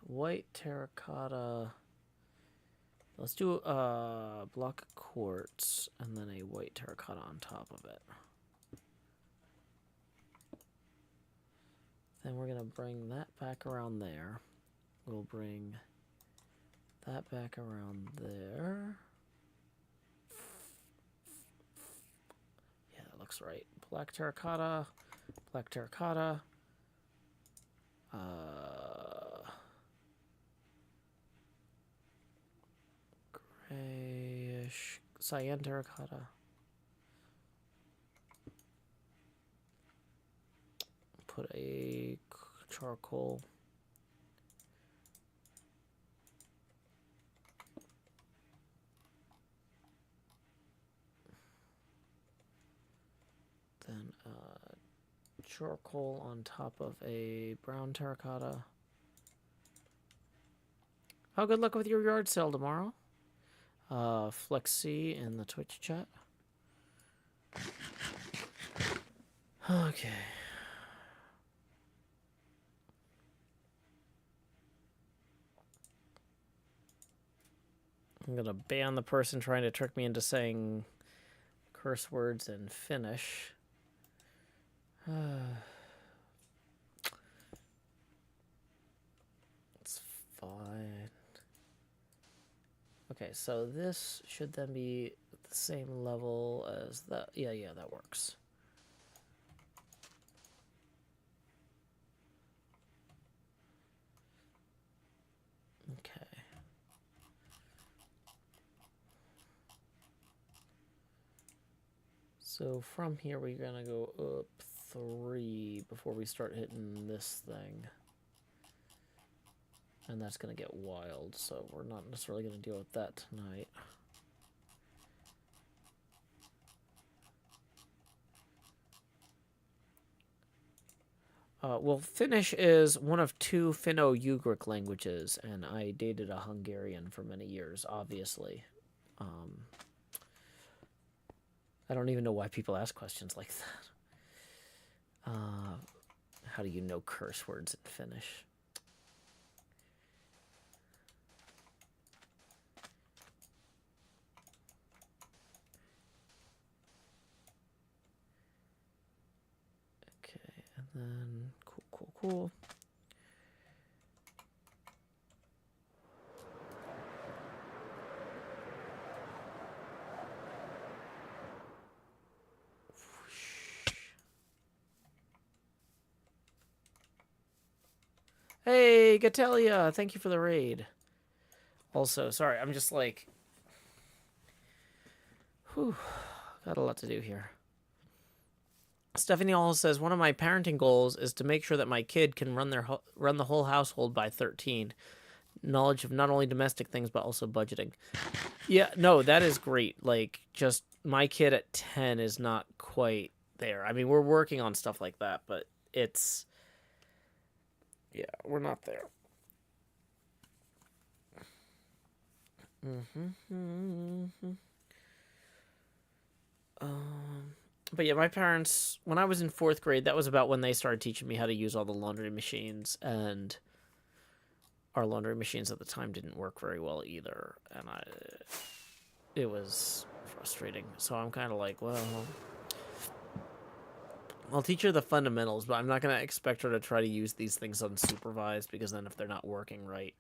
Speaker 1: white terracotta. Let's do a block of quartz and then a white terracotta on top of it. Then we're going to bring that back around there. We'll bring that back around there. Yeah, that looks right. Black terracotta, black terracotta. Grayish cyan terracotta. Put a charcoal. Then charcoal on top of a brown terracotta. Oh, good luck with your yard sale tomorrow. Flexi in the Twitch chat. Okay. I'm gonna ban the person trying to trick me into saying curse words in Finnish. fine. Okay, so this should then be the same level as that. Yeah, that works. Okay. So from here, we're gonna go up 3 before we start hitting this thing. And that's gonna get wild, so we're not necessarily gonna deal with that tonight. Well, Finnish is one of 2 Finno-Ugric languages, and I dated a Hungarian for many years, obviously. I don't even know why people ask questions like that. How do you know curse words in Finnish? Okay, and then cool. Hey, Gatelia, thank you for the raid. Also, sorry, I'm just like... Whew, got a lot to do here. Stephanie Hall says, one of my parenting goals is to make sure that my kid can run the whole household by 13. Knowledge of not only domestic things, but also budgeting. Yeah, no, that is great. Like, just my kid at 10 is not quite there. I mean, we're working on stuff like that, but it's... Yeah, we're not there. But yeah, my parents, when I was in 4th grade, that was about when they started teaching me how to use all the laundry machines, and our laundry machines at the time didn't work very well either, and it was frustrating. So I'm kind of like, well, I'll teach her the fundamentals, but I'm not going to expect her to try to use these things unsupervised, because then if they're not working right,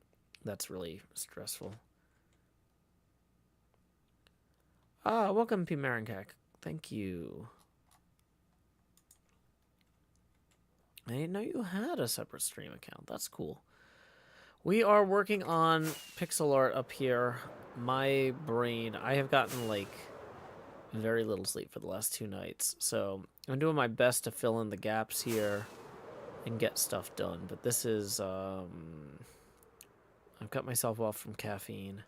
Speaker 1: that's really stressful. Welcome, P. Marinkak. Thank you. I didn't know you had a separate stream account. That's cool. We are working on pixel art up here. My brain, I have gotten, like, very little sleep for the last 2 nights, so I'm doing my best to fill in the gaps here and get stuff done. But this is, I've cut myself off from caffeine.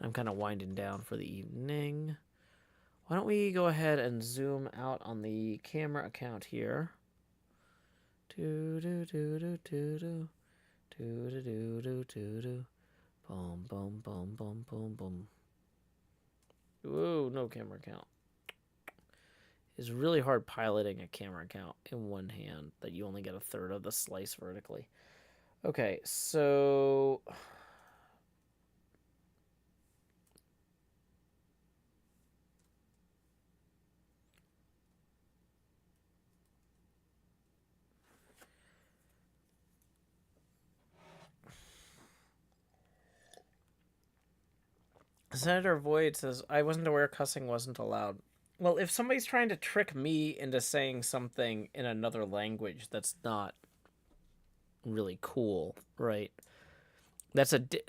Speaker 1: I'm kind of winding down for the evening. Why don't we go ahead and zoom out on the camera account here. Do do do do do do do do do do do do. Boom boom boom boom boom boom. Whoa, no camera account. It's really hard piloting a camera account in one hand that you only get a third of the slice vertically. Okay, so Senator Void says, I wasn't aware cussing wasn't allowed. Well, if somebody's trying to trick me into saying something in another language that's not really cool, right?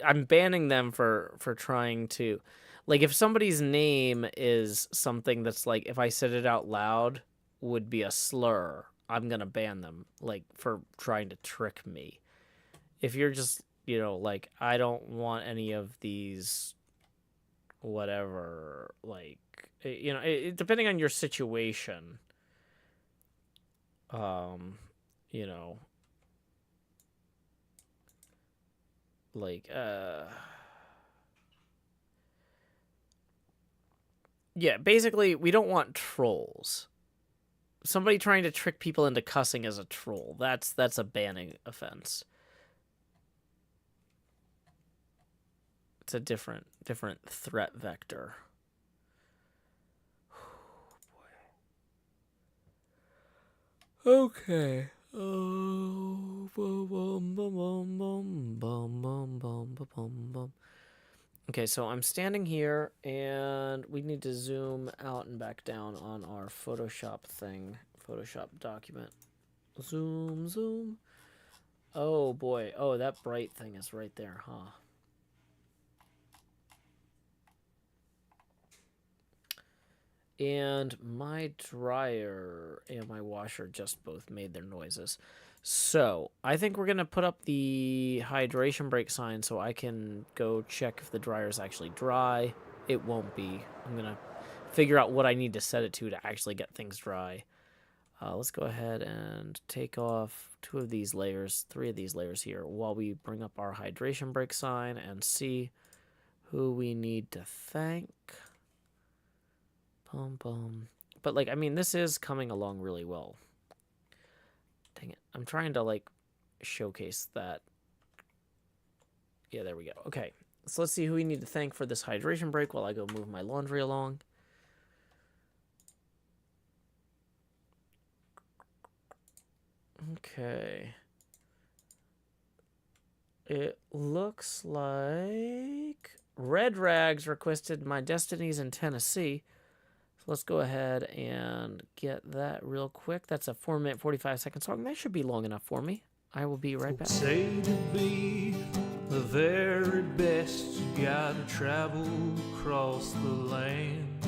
Speaker 1: I'm banning them for trying to, like, if somebody's name is something that's like, if I said it out loud would be a slur, I'm gonna ban them, like, for trying to trick me. If you're just, you know, like, I don't want any of these whatever, like, you know, depending on your situation, you know, like, yeah, basically, we don't want trolls. Somebody trying to trick people into cussing is a troll. That's a banning offense. It's a different threat vector. Oh, boy. Okay. Oh Okay, so I'm standing here, and we need to zoom out and back down on our Photoshop thing. Photoshop document. Zoom, zoom. Oh, boy. Oh, that bright thing is right there, huh? And my dryer and my washer just both made their noises. So, I think we're going to put up the hydration break sign so I can go check if the dryer is actually dry. It won't be. I'm going to figure out what I need to set it to actually get things dry. Let's go ahead and take off 2 of these layers, 3 of these layers here, while we bring up our hydration break sign and see who we need to thank. Bum, bum. But, like, I mean, this is coming along really well. Dang it. I'm trying to, like, showcase that. Yeah, there we go. Okay. So let's see who we need to thank for this hydration break while I go move my laundry along. Okay. It looks like Red Rags requested My Destinies in Tennessee. So let's go ahead and get that real quick. That's a 4-minute, 45-second song. That should be long enough for me. I will be right back.
Speaker 3: Say to be the very best, you gotta travel across the land.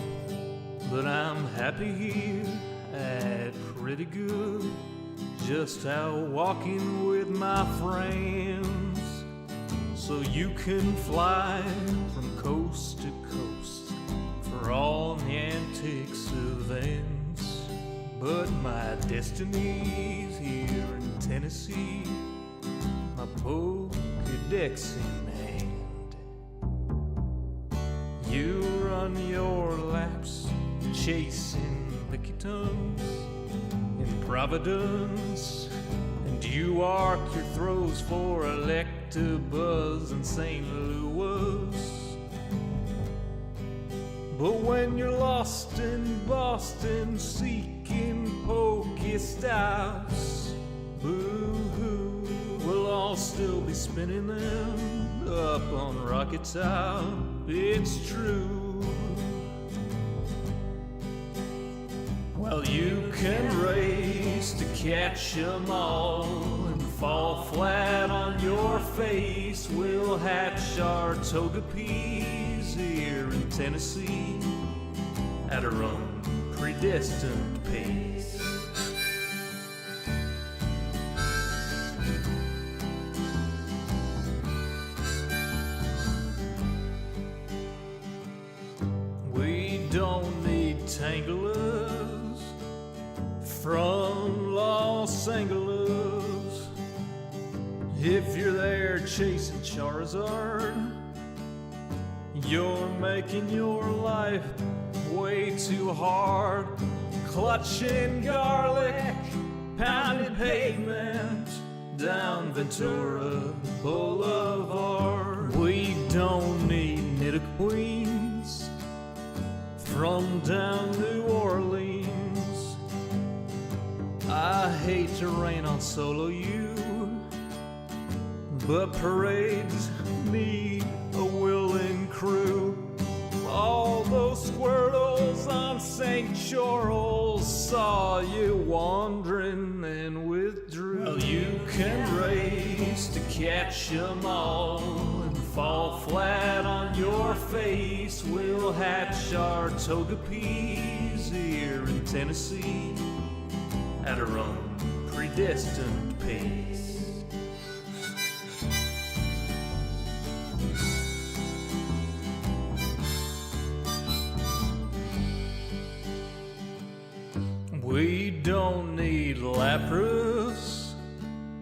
Speaker 3: But I'm happy here at pretty good, just out walking with my friends. So you can fly from coast to coast for all the antics events. But my destiny's here in Tennessee, my Pokedex in hand. You run your laps chasing picky tongues in Providence, and you arc your throws for Electabuzz in St. Louis. But when you're lost in Boston seeking Pokestops, boo-hoo, we'll all still be spinning them up on Rocket Top. It's true. Well, you can race to catch 'em all and fall flat on your face. We'll hatch our Togepi's here in Tennessee at our own predestined pace. We don't need Tanglers from Los Angeles. If you're there chasing Charizard, you're making your life way too hard. Clutching garlic, pounding pavement down Ventura Boulevard. We don't need Nidoqueens from down New Orleans. I hate to rain on solo you, but parades need a willing crew. All those Squirtles on St. Charles saw you wandering and withdrew. Well, you can race to catch 'em all and fall flat on your face. We'll hatch our Togepi's here in Tennessee at our own predestined pace. We don't need Lapras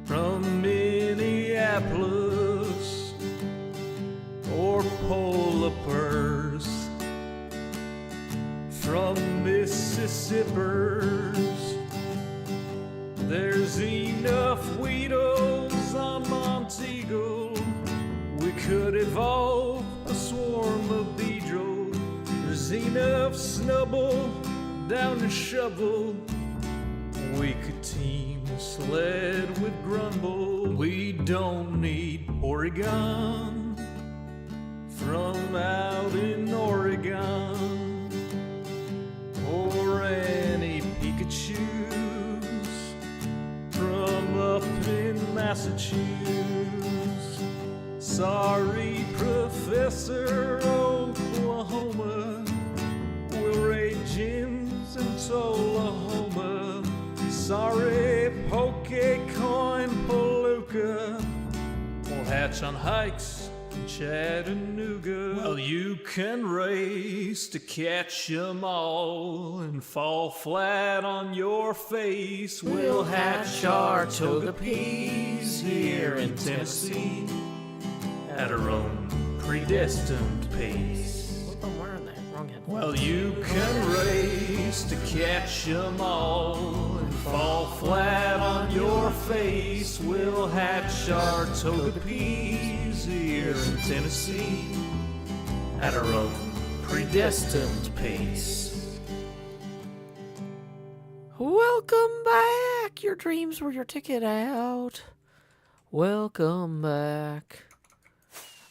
Speaker 3: from Minneapolis or Polipers from Mississippers. There's enough Weedles on Monteagle. We could evolve a swarm of Beedrill. There's enough Snubbull down to Shovel. We could team sled with grumble. We don't need Oregon from out in Oregon, or any Pikachu's from up in Massachusetts. Sorry, Professor Oklahoma, we'll raid gyms in Tullahoma. Sorry, Pokecoin Palooka, we'll hatch on hikes in Chattanooga. Well, you can race to catch 'em all and fall flat on your face. We'll hatch our toga peas here in Tennessee at our own predestined pace.
Speaker 1: What am I wearing that? Wrong head.
Speaker 3: Well, you can race to catch 'em all and fall flat on your face. We'll hatch our toga peas here in Tennessee at our own predestined pace.
Speaker 1: Welcome back. Your dreams were your ticket out. Welcome back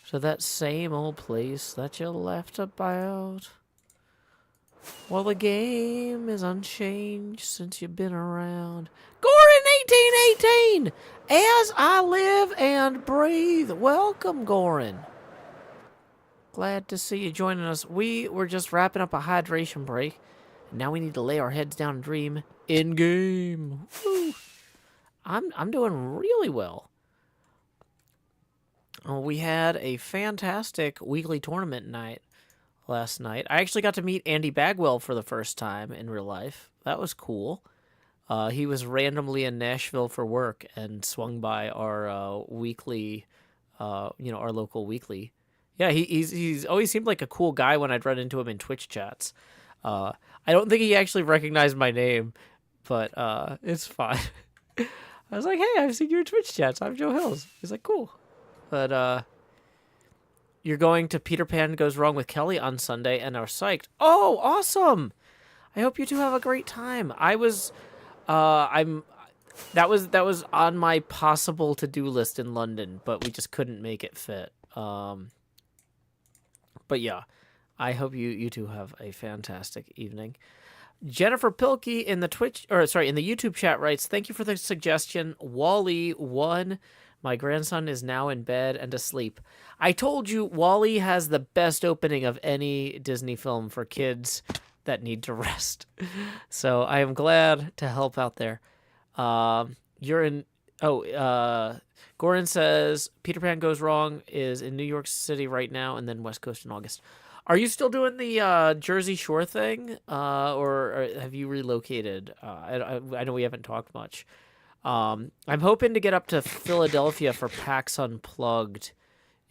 Speaker 1: to that same old place that you left about. Well, the game is unchanged since you've been around. Gorin 1818! As I live and breathe. Welcome, Gorin. Glad to see you joining us. We were just wrapping up a hydration break. And now we need to lay our heads down and dream in-game. Woo. I'm doing really well. We had a fantastic weekly tournament night last night. I actually got to meet Andy Bagwell for the first time in real life. That was cool. He was randomly in Nashville for work and swung by our weekly, our local weekly. Yeah, he's always seemed like a cool guy when I'd run into him in Twitch chats. I don't think he actually recognized my name, but it's fine. I was like, hey, I've seen your Twitch chats. I'm Joe Hills. He's like, cool. But you're going to Peter Pan Goes Wrong with Kelly on Sunday and are psyched. Oh, awesome! I hope you two have a great time. That was on my possible to-do list in London, but we just couldn't make it fit. But yeah, I hope you two have a fantastic evening. Jennifer Pilkey in the YouTube chat writes, thank you for the suggestion. Wall-E 1. My grandson is now in bed and asleep. I told you, Wall-E has the best opening of any Disney film for kids that need to rest. So I am glad to help out there. Gorin says, Peter Pan Goes Wrong is in New York City right now and then West Coast in August. Are you still doing the Jersey Shore thing? Or have you relocated? I know we haven't talked much. I'm hoping to get up to Philadelphia for PAX Unplugged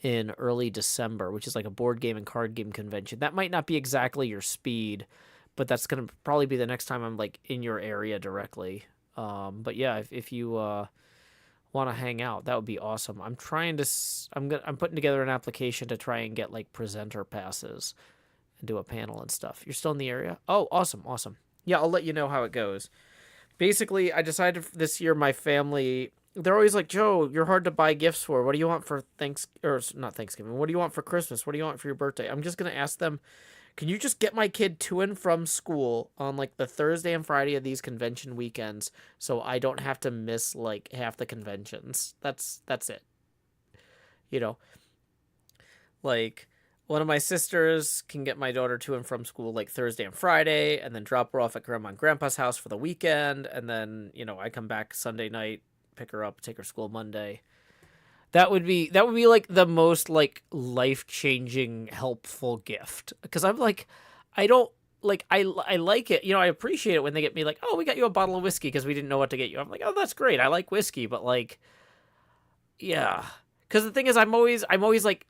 Speaker 1: in early December, which is like a board game and card game convention. That might not be exactly your speed, but that's going to probably be the next time I'm like in your area directly. But yeah, if you want to hang out, that would be awesome. I'm putting together an application to try and get like presenter passes and do a panel and stuff. You're still in the area? Oh, awesome. Yeah, I'll let you know how it goes. Basically, I decided this year my family, they're always like, Joe, you're hard to buy gifts for. What do you want for not Thanksgiving? What do you want for Christmas? What do you want for your birthday? I'm just going to ask them, can you just get my kid to and from school on like the Thursday and Friday of these convention weekends so I don't have to miss like half the conventions? That's it. You know, like one of my sisters can get my daughter to and from school like Thursday and Friday and then drop her off at grandma and grandpa's house for the weekend. And then, I come back Sunday night, pick her up, take her to school Monday. That would be like the most like life-changing, helpful gift. Because I'm like, I like it. I appreciate it when they get me like, oh, we got you a bottle of whiskey because we didn't know what to get you. I'm like, oh, that's great. I like whiskey, but like, yeah. Because the thing is, I'm always like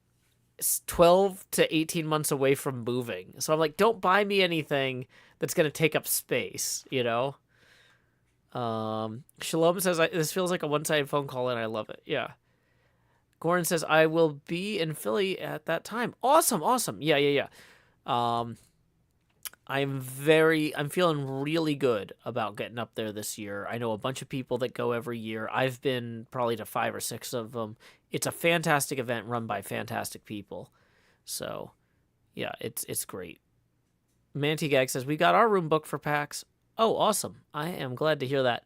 Speaker 1: 12 to 18 months away from moving. So I'm like, don't buy me anything that's going to take up space, Shalom says, this feels like a one-sided phone call and I love it. Yeah. Goran says, I will be in Philly at that time. Awesome. Yeah. I'm feeling really good about getting up there this year. I know a bunch of people that go every year. I've been probably to 5 or 6 of them. It's a fantastic event run by fantastic people. So, yeah, it's great. Mantigag says, we got our room booked for PAX. Oh, awesome. I am glad to hear that.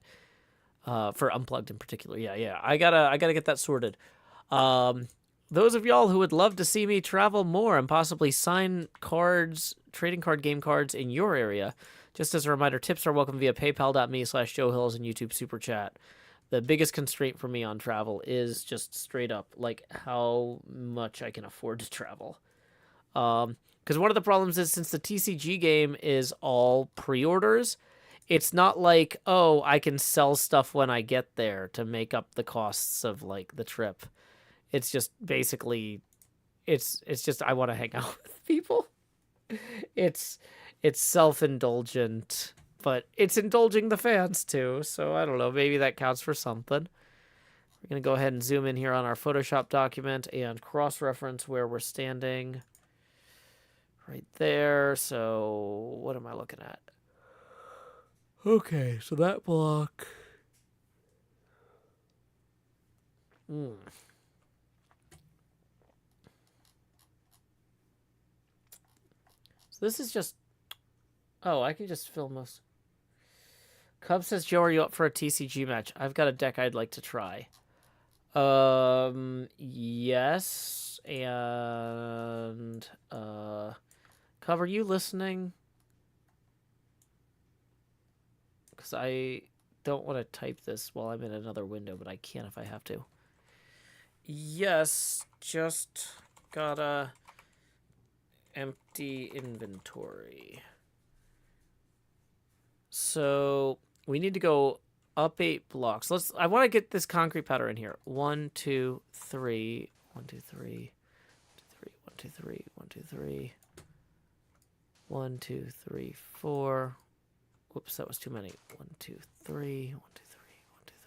Speaker 1: For Unplugged in particular. Yeah. I gotta get that sorted. Those of y'all who would love to see me travel more and possibly sign cards, trading card game cards in your area, just as a reminder, tips are welcome via paypal.me/JoeHills and YouTube Super Chat. The biggest constraint for me on travel is just straight up, like, how much I can afford to travel. Because one of the problems is, since the TCG game is all pre-orders, it's not like, oh, I can sell stuff when I get there to make up the costs of, like, the trip. It's just basically, it's just I want to hang out with people. It's self-indulgent, but it's indulging the fans too. So I don't know, maybe that counts for something. We're gonna go ahead and zoom in here on our Photoshop document and cross-reference where we're standing. Right there. So what am I looking at? Okay, so that block. So this is just... Oh, I can just film this. Cub says, Joe, are you up for a TCG match? I've got a deck I'd like to try. Yes. And, Cub, are you listening? Because I don't want to type this while I'm in another window, but I can if I have to. Yes, just gotta empty inventory. So we need to go up 8 blocks. I want to get this concrete powder in here. 1, 2, 3. 1, 2, 3. 1, 2, 3. 1, 2, 3. 1, 2, 3, 4. Whoops, that was too many. 1, 2, 3. 1, 2, 3. 1, 2, 3.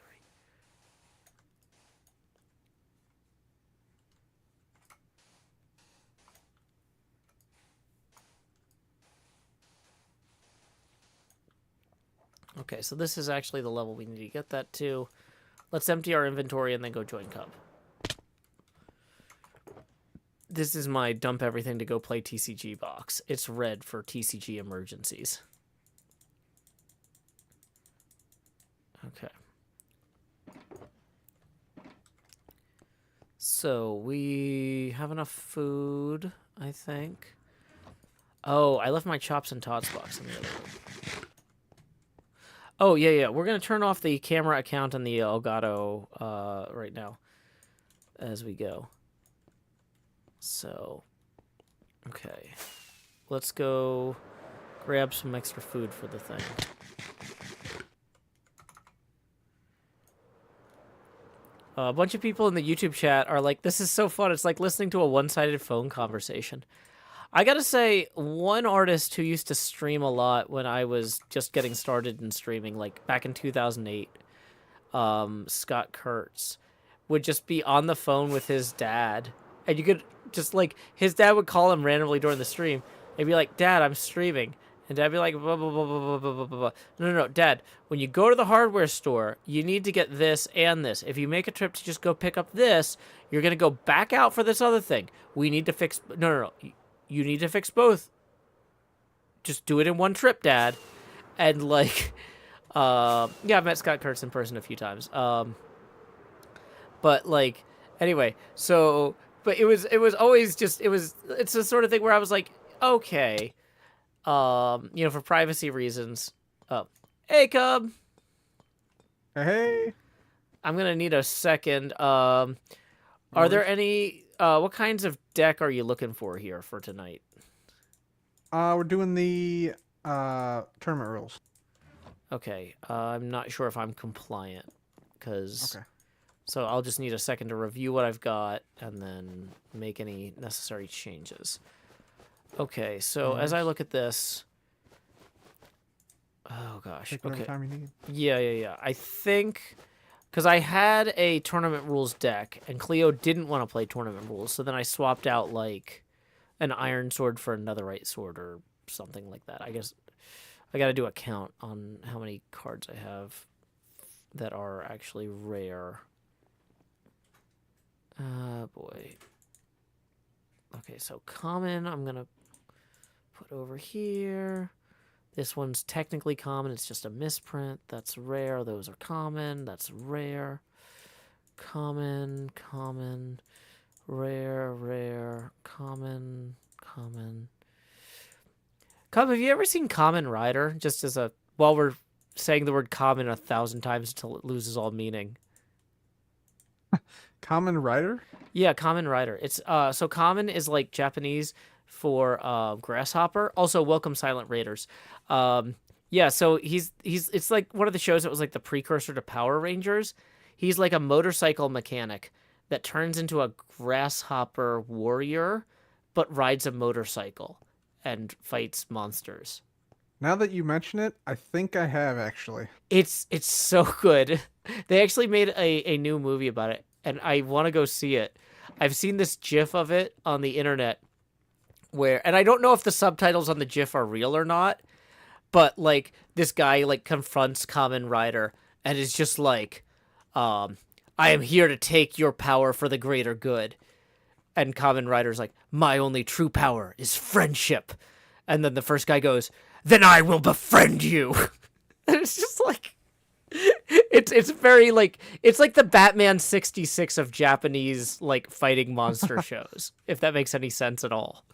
Speaker 1: Okay, so this is actually the level we need to get that to. Let's empty our inventory and then go join Cub. This is my dump everything to go play TCG box. It's red for TCG emergencies. Okay. So we have enough food, I think. Oh, I left my chops and tots box in the other room. Oh, yeah. We're going to turn off the camera account on the Elgato right now as we go. So, okay. Let's go grab some extra food for the thing. A bunch of people in the YouTube chat are like, this is so fun. It's like listening to a one-sided phone conversation. I gotta say, one artist who used to stream a lot when I was just getting started in streaming, like back in 2008, Scott Kurtz, would just be on the phone with his dad. And you could just, like, his dad would call him randomly during the stream. And be like, Dad, I'm streaming. And Dad would be like, blah, blah, blah, blah, blah, blah, blah, blah. No, Dad, when you go to the hardware store, you need to get this and this. If you make a trip to just go pick up this, you're going to go back out for this other thing. We need to fix... No. You need to fix both. Just do it in one trip, Dad. And, like, yeah, I've met Scott Kurtz in person a few times. But, like, anyway, so, but it was always just, it's the sort of thing where I was like, okay, for privacy reasons. Oh, hey, Cub.
Speaker 4: Hey.
Speaker 1: I'm going to need a second. Are there any... what kinds of deck are you looking for here for tonight?
Speaker 4: We're doing the tournament rules.
Speaker 1: Okay, I'm not sure if I'm compliant, because...
Speaker 4: Okay.
Speaker 1: So I'll just need a second to review what I've got and then make any necessary changes. Okay, so as I look at this... Oh, gosh.
Speaker 4: Take whatever time you need.
Speaker 1: Yeah. I think... Because I had a tournament rules deck, and Cleo didn't want to play tournament rules, so then I swapped out, like, an iron sword for a netherite sword or something like that. I guess I gotta do a count on how many cards I have that are actually rare. Boy. Okay, so common, I'm gonna put over here. This one's technically common, it's just a misprint. That's rare, those are common, that's rare. Common, common, rare, rare, common, common. Cobb, have you ever seen Common Rider? Just as a, while we're saying the word common 1,000 times until it loses all meaning.
Speaker 4: Common Rider?
Speaker 1: Yeah, Common Rider. It's so common is like Japanese for grasshopper. Also, welcome Silent Raiders. Yeah, so he's it's like one of the shows that was like the precursor to Power Rangers. He's like a motorcycle mechanic that turns into a grasshopper warrior, but rides a motorcycle and fights monsters.
Speaker 4: Now that you mention it, I think I have actually.
Speaker 1: It's so good. They actually made a new movie about it, and I want to go see it. I've seen this GIF of it on the internet where, and I don't know if the subtitles on the GIF are real or not, but like this guy like confronts Kamen Rider and is just like, I am here to take your power for the greater good. And Kamen Rider's like, my only true power is friendship. And then the first guy goes, then I will befriend you. And it's just like, it's very like, it's like the Batman 66 of Japanese like fighting monster shows, if that makes any sense at all.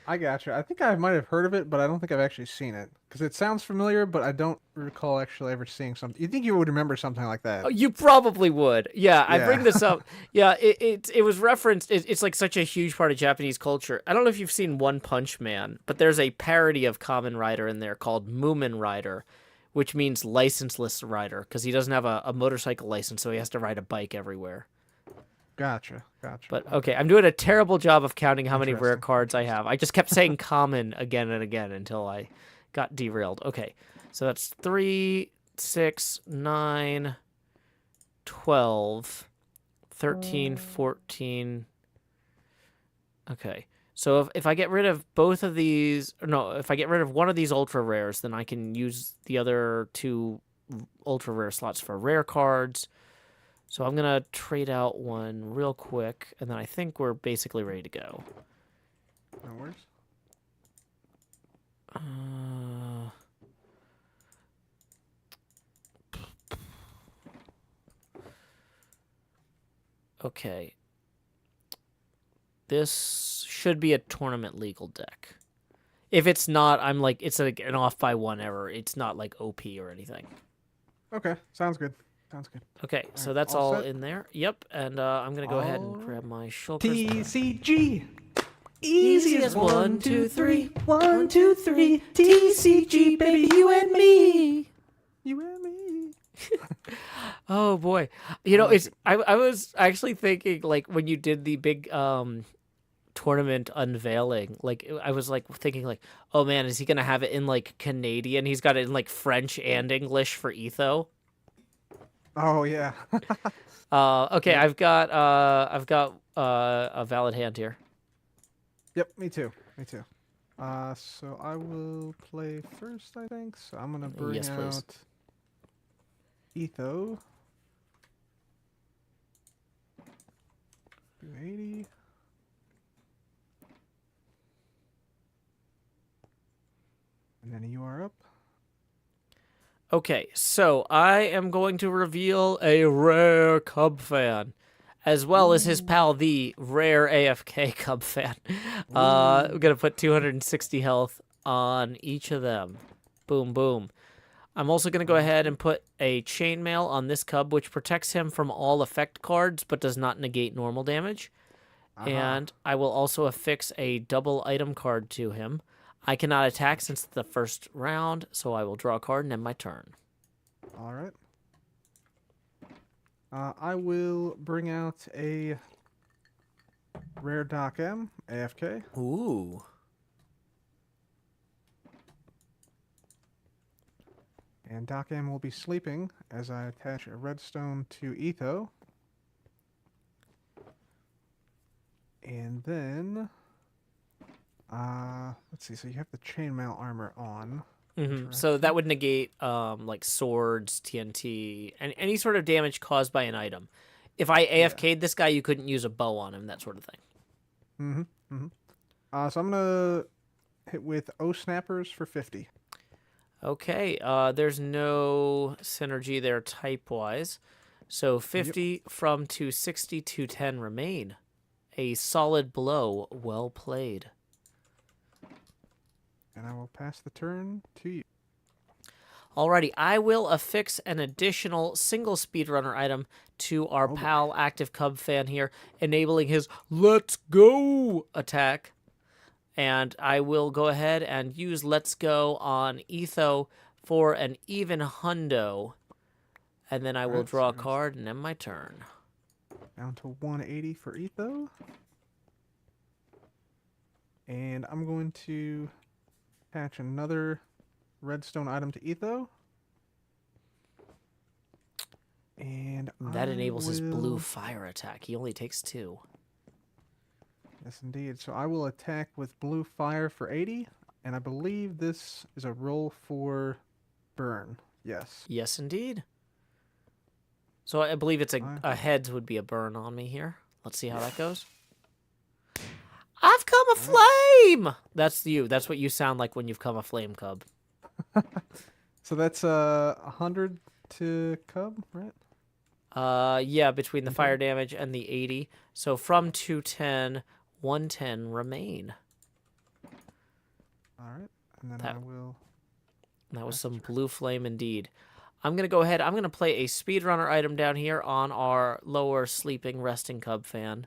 Speaker 4: I gotcha. I think I might have heard of it, but I don't think I've actually seen it. Because it sounds familiar, but I don't recall actually ever seeing something. You think you would remember something like that?
Speaker 1: Oh, you probably would. Yeah, I
Speaker 4: Yeah.
Speaker 1: bring this up. Yeah, it was referenced. It's like such a huge part of Japanese culture. I don't know if you've seen One Punch Man, but there's a parody of Kamen Rider in there called Moomin Rider, which means licenseless rider, because he doesn't have a motorcycle license, so he has to ride a bike everywhere.
Speaker 4: Gotcha.
Speaker 1: But okay, I'm doing a terrible job of counting how many rare
Speaker 4: Interesting.
Speaker 1: cards I have. I just kept saying common again and again until I got derailed. Okay, so that's 3, 6, 9, 12, 13, 14. Okay, so if I get rid of both of these, no, if I get rid of one of these ultra rares, then I can use the other 2 ultra rare slots for rare cards. So I'm going to trade out one real quick, and then I think we're basically ready to go.
Speaker 4: No worries.
Speaker 1: Okay. This should be a tournament legal deck. If it's not, I'm like, it's like an off by 1 error. It's not like OP or anything.
Speaker 4: Okay, sounds good.
Speaker 1: Okay, so
Speaker 4: right,
Speaker 1: that's
Speaker 4: all
Speaker 1: all
Speaker 4: set?
Speaker 1: in there. Yep, and I'm going to go ahead and
Speaker 4: All
Speaker 1: grab my shoulders.
Speaker 4: TCG.
Speaker 1: Easy as 1, 2, 3. 1, 2, 3. TCG, baby, you and me.
Speaker 4: You and me.
Speaker 1: Oh boy, you know, it's I was actually thinking like when you did the big tournament unveiling, like I was like thinking like, oh man, is he gonna have it in like Canadian? He's got it in like French and English for Etho.
Speaker 4: Oh yeah.
Speaker 1: Okay, I've got a valid hand here.
Speaker 4: Yep, me too. So I will play first, I think. So I'm gonna bring
Speaker 1: Yes, please.
Speaker 4: out Etho. 280. And then you are up.
Speaker 1: Okay, so I am going to reveal a rare Cubfan, as well as his pal, the rare AFK Cubfan. I'm going to put 260 health on each of them. Boom, boom. I'm also going to go ahead and put a chainmail on this Cub, which protects him from all effect cards, but does not negate normal damage. And I will also affix a double item card to him. I cannot attack since the first round, so I will draw a card and end my turn.
Speaker 4: All right. I will bring out a rare Doc M, AFK.
Speaker 1: Ooh.
Speaker 4: And Doc M will be sleeping as I attach a redstone to Etho. And then Let's see. So you have the chainmail armor on.
Speaker 1: So that would negate like swords, TNT, and any sort of damage caused by an item. If I AFK'd this guy, you couldn't use a bow on him, that sort of thing.
Speaker 4: So I'm gonna hit with O snappers for 50.
Speaker 1: Okay, there's no synergy there type-wise. So 50 from 260 to 10 remain. A solid blow, well played.
Speaker 4: And I will pass the turn to you.
Speaker 1: Alrighty, I will affix an additional single speedrunner item to our pal active Cubfan here, enabling his Let's Go attack. And I will go ahead and use Let's Go on Etho for an even hundo. And then I will draw a card and end my turn.
Speaker 4: Down to 180 for Etho. And I'm going to attach another redstone item to Etho. And
Speaker 1: that enables his blue fire attack. He only takes 2.
Speaker 4: Yes, indeed. So I will attack with blue fire for 80. And I believe this is a roll for burn. Yes.
Speaker 1: Yes, indeed. So I believe it's a heads would be a burn on me here. Let's see how that goes. I've come a flame! That's you. That's what you sound like when you've come a flame, Cub.
Speaker 4: So that's 100 to Cub, right?
Speaker 1: Yeah, between the fire damage and the 80. So from 210, 110 remain.
Speaker 4: All right. And then I will...
Speaker 1: That was some blue flame indeed. I'm going to go ahead. I'm going to play a speedrunner item down here on our lower sleeping resting Cubfan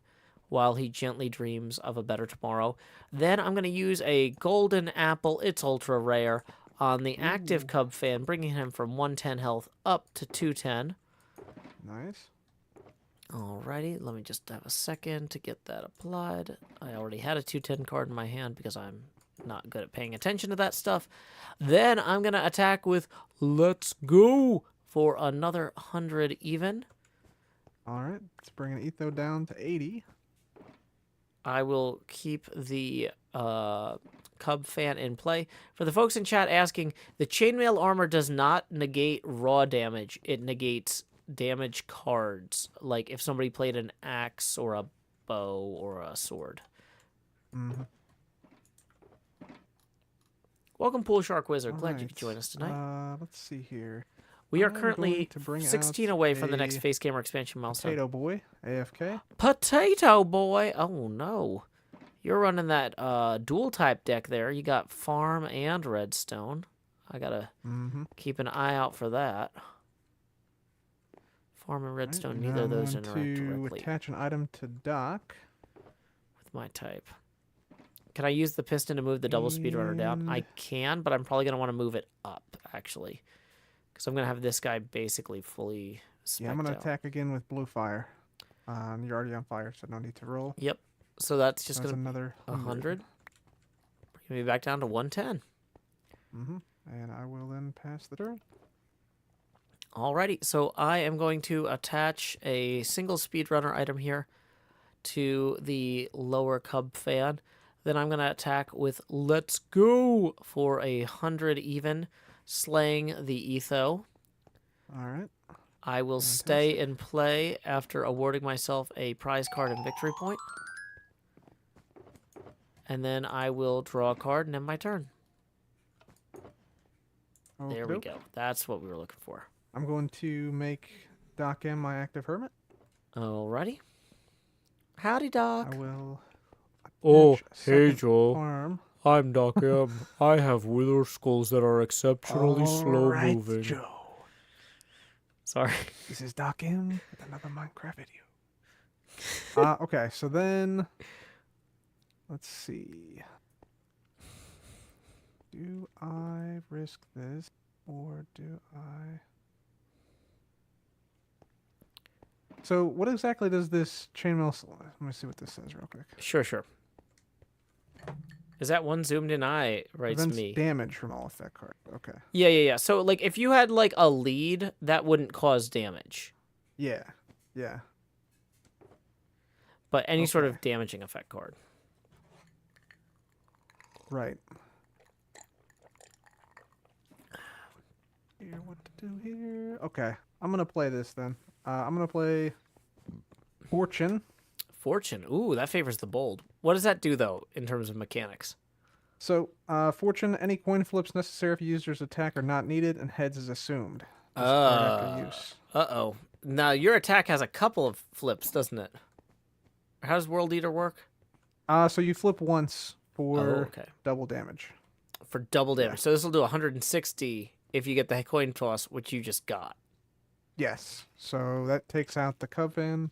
Speaker 1: while he gently dreams of a better tomorrow. Then I'm going to use a golden apple. It's ultra rare on the active Cubfan, bringing him from 110 health up to 210.
Speaker 4: Nice.
Speaker 1: Alrighty, let me just have a second to get that applied. I already had a 210 card in my hand because I'm not good at paying attention to that stuff. Then I'm going to attack with Let's Go for another 100 even.
Speaker 4: All right, let's bring an Etho down to 80.
Speaker 1: I will keep the Cubfan in play. For the folks in chat asking, the chainmail armor does not negate raw damage. It negates damage cards, like if somebody played an axe or a bow or a sword. Welcome, Pool Shark Wizard. Glad you could join us tonight.
Speaker 4: Let's see here.
Speaker 1: We are
Speaker 4: I'm
Speaker 1: currently
Speaker 4: going to bring
Speaker 1: 16
Speaker 4: out
Speaker 1: away from the
Speaker 4: a
Speaker 1: next face camera expansion milestone.
Speaker 4: Potato Boy, AFK.
Speaker 1: Potato Boy! Oh no. You're running that dual type deck there. You got farm and redstone. I gotta keep an eye out for that. Farm and redstone, neither of those interact directly.
Speaker 4: Attach an item to dock.
Speaker 1: With my type. Can I use the piston to move the double speedrunner down? I can, but I'm probably going to want to move it up, actually. Because I'm going to have this guy basically fully spec'd
Speaker 4: Yeah, I'm going to
Speaker 1: out.
Speaker 4: attack again with blue fire. You're already on fire, so no need to roll.
Speaker 1: Yep. So that's just going to
Speaker 4: another
Speaker 1: 100. Bring me back down to 110.
Speaker 4: And I will then pass the turn.
Speaker 1: Alrighty, so I am going to attach a single speedrunner item here to the lower Cubfan. Then I'm going to attack with Let's Go for 100 even, slaying the Etho.
Speaker 4: All right.
Speaker 1: I will stay in play after awarding myself a prize card and victory point. And then I will draw a card and end my turn. There we go. That's what we were looking for.
Speaker 4: I'm going to make Doc M my active hermit.
Speaker 1: Alrighty. Howdy, Doc.
Speaker 4: I will...
Speaker 5: Oh, hey, Joel.
Speaker 4: Farm.
Speaker 5: I'm Doc M. I have wither skulls that are exceptionally slow-moving.
Speaker 4: Joe.
Speaker 1: Sorry.
Speaker 4: This is Doc M with another Minecraft video. Okay, so then... Let's see. Do I risk this, or do I... So, what exactly does this chainmail... Let me see what this says real quick.
Speaker 1: Sure. Is that one zoomed in eye? Writes
Speaker 4: Prevents
Speaker 1: me.
Speaker 4: damage from all effect cards. Okay.
Speaker 1: Yeah. So, like, if you had, like, a lead, that wouldn't cause damage.
Speaker 4: Yeah.
Speaker 1: But any sort of damaging effect card.
Speaker 4: Right. Here, what to do here? Okay, I'm gonna play this then. I'm gonna play Fortune.
Speaker 1: Fortune. Ooh, that favors the bold. What does that do, though, in terms of mechanics?
Speaker 4: So, Fortune, any coin flips necessary if user's attack are not needed, and heads is assumed. Discard after use.
Speaker 1: Uh-oh. Now, your attack has a couple of flips, doesn't it? How does World Eater work?
Speaker 4: So you flip once for
Speaker 1: okay.
Speaker 4: double damage.
Speaker 1: For double damage.
Speaker 4: Yeah.
Speaker 1: So this will do 160 if you get the coin toss, which you just got.
Speaker 4: Yes. So that takes out the Cubfan.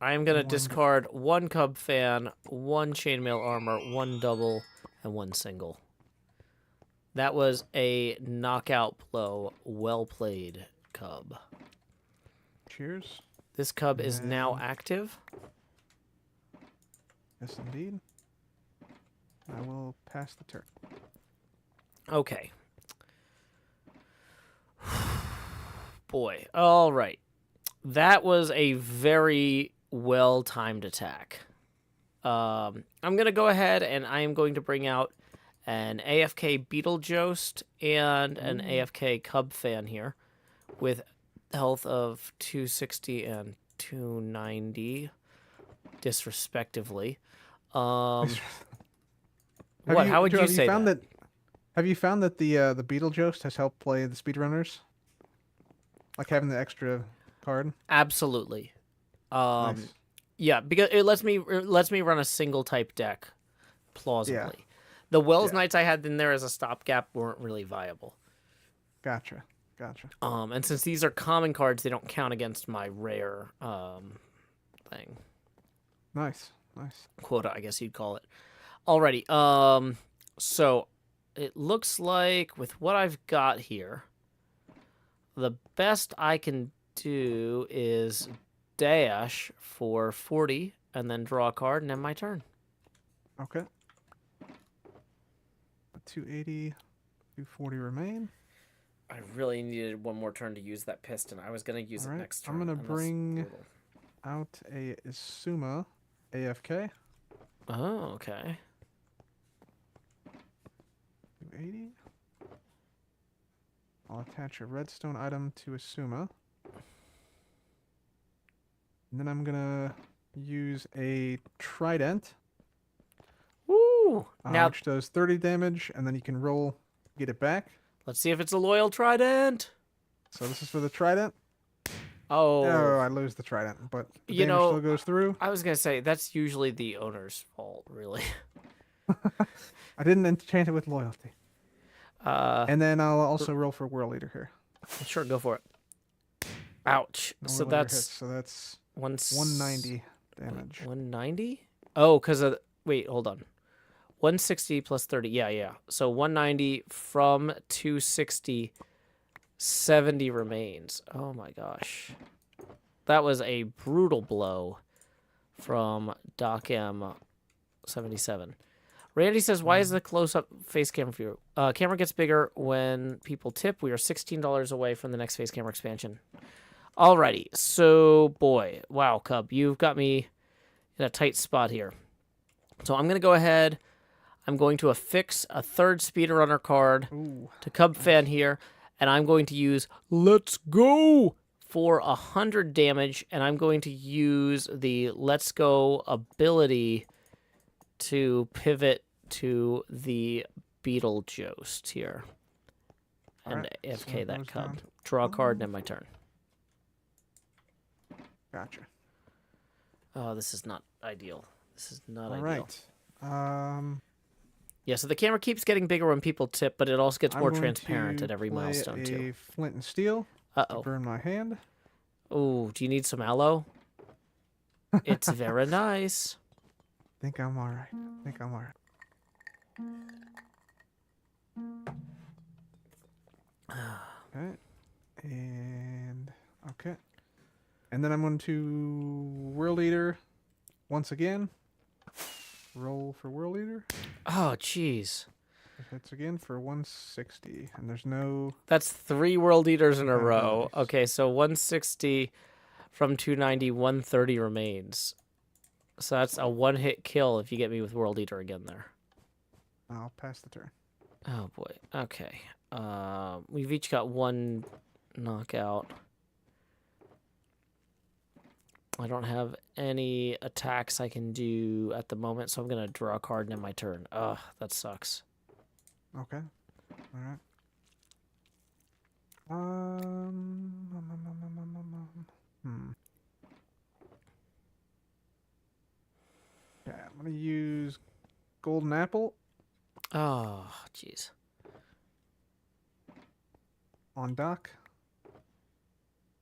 Speaker 1: I am going to discard 1 Cubfan, 1 chainmail armor, 1 double, and 1 single. That was a knockout blow. Well played, Cub.
Speaker 4: Cheers.
Speaker 1: This Cub is now active.
Speaker 4: Yes, indeed. I will pass the turn.
Speaker 1: Okay. Boy. All right. That was a very well-timed attack. I'm going to go ahead and I am going to bring out an AFK Beetlejoust and an AFK Cubfan here with health of 260 and 290, disrespectively. How would you say that?
Speaker 4: Have you found that the Beetlejoust has helped play the speedrunners? Like having the extra card?
Speaker 1: Absolutely.
Speaker 4: Nice.
Speaker 1: Yeah, because it lets me run a single type deck plausibly.
Speaker 4: Yeah.
Speaker 1: The Wells Knights I had in there as a stopgap weren't really viable.
Speaker 4: Gotcha.
Speaker 1: And since these are common cards, they don't count against my rare thing.
Speaker 4: Nice.
Speaker 1: Quota, I guess you'd call it. Alrighty. So it looks like with what I've got here, the best I can do is dash for 40 and then draw a card and end my turn.
Speaker 4: Okay. 280, 240 remain.
Speaker 1: I really needed one more turn to use that piston. I was going to use it next turn.
Speaker 4: I'm going to bring out a Isuma AFK.
Speaker 1: Oh, okay.
Speaker 4: 280. I'll attach a redstone item to Isuma. And then I'm going to use a trident.
Speaker 1: Woo! Now,
Speaker 4: which does 30 damage, and then you can roll, get it back.
Speaker 1: let's see if it's a loyal trident.
Speaker 4: So this is for the trident.
Speaker 1: Oh,
Speaker 4: I lose the trident, but the
Speaker 1: you
Speaker 4: damage
Speaker 1: know,
Speaker 4: still goes through.
Speaker 1: I was going to say, that's usually the owner's fault, really.
Speaker 4: I didn't enchant it with loyalty. And then I'll also roll for World Leader here.
Speaker 1: Sure, go for it. Ouch.
Speaker 4: No
Speaker 1: So
Speaker 4: World Leader
Speaker 1: that's...
Speaker 4: hits, so that's
Speaker 1: 190
Speaker 4: damage.
Speaker 1: 190? Oh, because of... Wait, hold on. 160 plus 30. Yeah. So 190 from 260. 70 remains. Oh my gosh. That was a brutal blow from Doc M 77. Randy says, why is the close-up face camera view? Camera gets bigger when people tip. We are $16 away from the next face camera expansion. Alrighty. So, boy. Wow, Cub. You've got me in a tight spot here. So I'm going to go ahead. I'm going to affix a third speedrunner card to Cubfan here. And I'm going to use Let's Go for 100 damage. And I'm going to use the Let's Go ability to pivot to the Beetlejoust here. And AFK
Speaker 4: so
Speaker 1: that Cub. Draw a card and end my turn.
Speaker 4: Gotcha.
Speaker 1: Oh, this is not ideal. This is not
Speaker 4: All
Speaker 1: ideal.
Speaker 4: right.
Speaker 1: Yeah, so the camera keeps getting bigger when people tip, but it also gets more
Speaker 4: I'm going
Speaker 1: transparent
Speaker 4: to
Speaker 1: at every
Speaker 4: play
Speaker 1: milestone,
Speaker 4: a
Speaker 1: too.
Speaker 4: flint and steel to
Speaker 1: Uh-oh.
Speaker 4: burn my hand.
Speaker 1: Oh, do you need some aloe? It's very nice.
Speaker 4: Think I'm all right. Okay. And then I'm going to World Eater once again. Roll for World Eater.
Speaker 1: Oh, jeez.
Speaker 4: It hits again for 160, and there's no...
Speaker 1: That's 3 World Eaters in a row.
Speaker 4: Nice.
Speaker 1: Okay, so 160 from 290, 130 remains. So that's a one-hit kill if you get me with World Eater again there.
Speaker 4: I'll pass the turn.
Speaker 1: Oh boy. Okay. We've each got one knockout. I don't have any attacks I can do at the moment, so I'm gonna draw a card and end my turn. Ugh, that sucks.
Speaker 4: Okay. All right. Hmm. Yeah, I'm gonna use golden apple
Speaker 1: Oh, jeez.
Speaker 4: on Doc.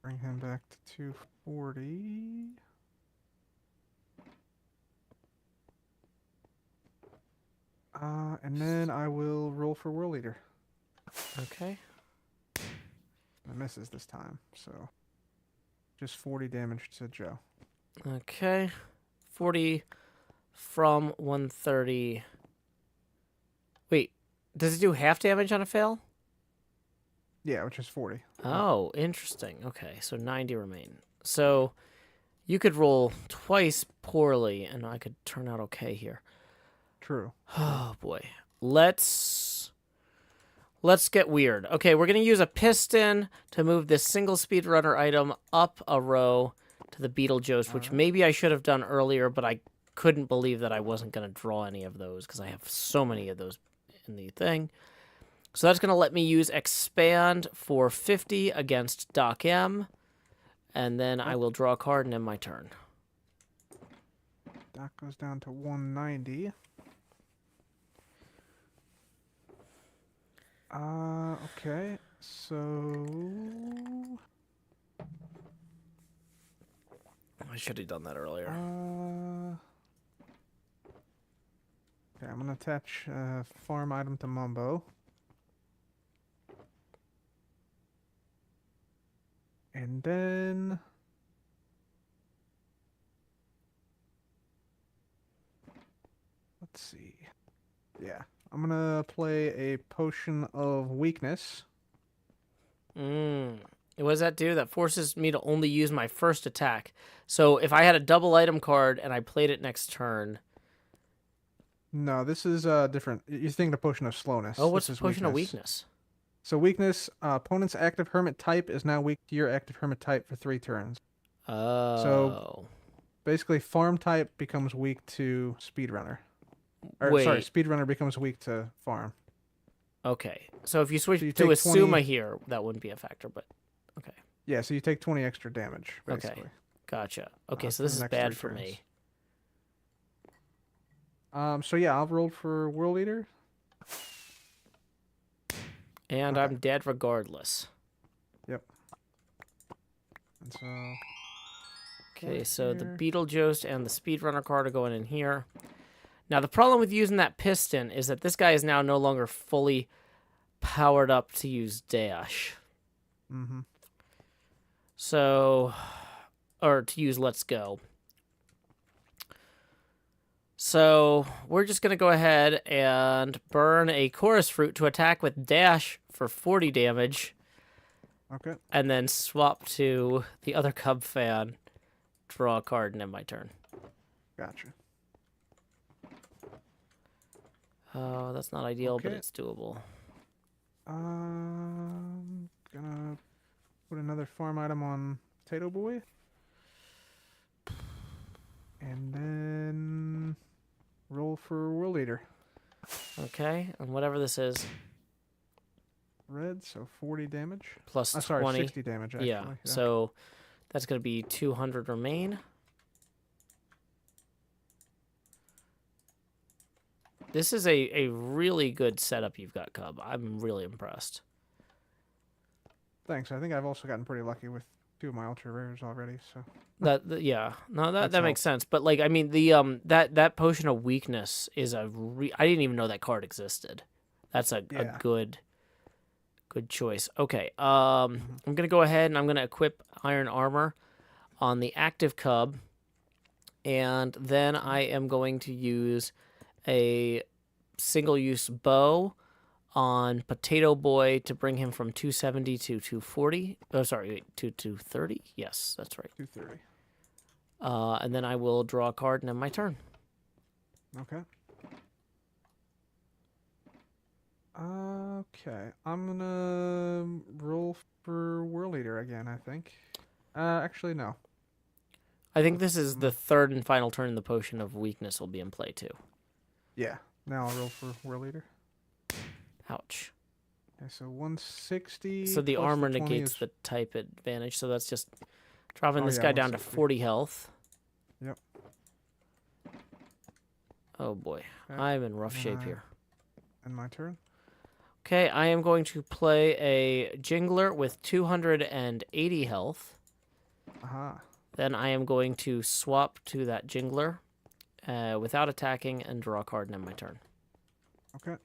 Speaker 4: Bring him back to 240. And then I will roll for World Leader.
Speaker 1: Okay.
Speaker 4: I misses this time, so just 40 damage to Joe.
Speaker 1: Okay. 40 from 130. Wait, does it do half damage on a fail?
Speaker 4: Yeah, which is 40.
Speaker 1: Oh, interesting. Okay, so 90 remain. So you could roll twice poorly, and I could turn out okay here.
Speaker 4: True.
Speaker 1: Oh boy. Let's get weird. Okay, we're gonna use a piston to move this single speedrunner item up a row to the Beetlejuice, which maybe I should have done earlier, but I couldn't believe that I wasn't gonna draw any of those because I have so many of those in the thing. So that's gonna let me use expand for 50 against Doc M, and then I will draw a card and end my turn.
Speaker 4: Doc goes down to 190. Okay, so
Speaker 1: I should have done that earlier.
Speaker 4: okay, I'm gonna attach a farm item to Mumbo. And then let's see. Yeah, I'm gonna play a potion of weakness.
Speaker 1: What does that do? That forces me to only use my first attack. So if I had a double item card and I played it next turn.
Speaker 4: No, this is different. You're thinking of potion of slowness.
Speaker 1: Oh, what's
Speaker 4: this is
Speaker 1: potion of weakness?
Speaker 4: So weakness, opponent's active hermit type is now weak to your active hermit type for 3 turns.
Speaker 1: Oh.
Speaker 4: So basically, farm type becomes weak to speedrunner. Or
Speaker 1: Wait.
Speaker 4: sorry, speedrunner becomes weak to farm.
Speaker 1: Okay. So if you switch
Speaker 4: So you
Speaker 1: to
Speaker 4: take
Speaker 1: Asuma
Speaker 4: 20
Speaker 1: here, that wouldn't be a factor, but okay.
Speaker 4: Yeah, so you take 20 extra damage, basically.
Speaker 1: Okay. Gotcha. Okay, so
Speaker 4: for
Speaker 1: this
Speaker 4: the
Speaker 1: is
Speaker 4: next
Speaker 1: bad
Speaker 4: 3
Speaker 1: for
Speaker 4: turns.
Speaker 1: me.
Speaker 4: So yeah, I'll roll for World Leader.
Speaker 1: And
Speaker 4: Okay.
Speaker 1: I'm dead regardless.
Speaker 4: Yep. And so
Speaker 1: Okay,
Speaker 4: right
Speaker 1: so the
Speaker 4: here.
Speaker 1: Beetlejuice and the Speedrunner card are going in here. Now, the problem with using that piston is that this guy is now no longer fully powered up to use dash.
Speaker 4: Mm-hmm.
Speaker 1: So, or to use let's go. So, we're just going to go ahead and burn a chorus fruit to attack with dash for 40 damage.
Speaker 4: Okay.
Speaker 1: And then swap to the other Cubfan, draw a card, and end my turn.
Speaker 4: Gotcha.
Speaker 1: Oh, that's not ideal, but
Speaker 4: Okay.
Speaker 1: it's doable.
Speaker 4: Gonna put another farm item on Potato Boy. And then roll for World Leader.
Speaker 1: Okay, and whatever this is,
Speaker 4: Red, so 40 damage.
Speaker 1: plus
Speaker 4: Sorry,
Speaker 1: 20.
Speaker 4: 60 damage, actually.
Speaker 1: Yeah, so that's going to be 200 remain. This is a really good setup you've got, Cub. I'm really impressed.
Speaker 4: Thanks. I think I've also gotten pretty lucky with 2 of my ultra rares already, so.
Speaker 1: Yeah, no, that
Speaker 4: That's
Speaker 1: makes sense. But like, I mean, the that potion of weakness is I didn't even know that card existed. That's a good choice. Okay, I'm gonna go ahead and I'm gonna equip iron armor on the active Cub, and then I am going to use a single-use bow on Potato Boy to bring him from 270 to 240. Oh, sorry, to 230. Yes, that's right.
Speaker 4: 230.
Speaker 1: And then I will draw a card and end my turn.
Speaker 4: Okay. Okay, I'm gonna roll for Whirl Eater again, I think. Actually, no.
Speaker 1: I think this is the third and final turn the potion of weakness will be in play too.
Speaker 4: Yeah, now I'll roll for Whirl Eater.
Speaker 1: Ouch.
Speaker 4: Okay, so 160.
Speaker 1: So the
Speaker 4: plus
Speaker 1: armor
Speaker 4: 20
Speaker 1: negates
Speaker 4: is...
Speaker 1: the type advantage, so that's just dropping
Speaker 4: Oh,
Speaker 1: this
Speaker 4: yeah,
Speaker 1: guy down to
Speaker 4: 160.
Speaker 1: 40 health.
Speaker 4: Yep.
Speaker 1: Oh boy,
Speaker 4: Okay.
Speaker 1: I'm in rough shape here.
Speaker 4: And my turn.
Speaker 1: Okay, I am going to play a Jingler with 280 health.
Speaker 4: Aha.
Speaker 1: Then I am going to swap to that Jingler without attacking and draw a card and end my turn.
Speaker 4: Okay.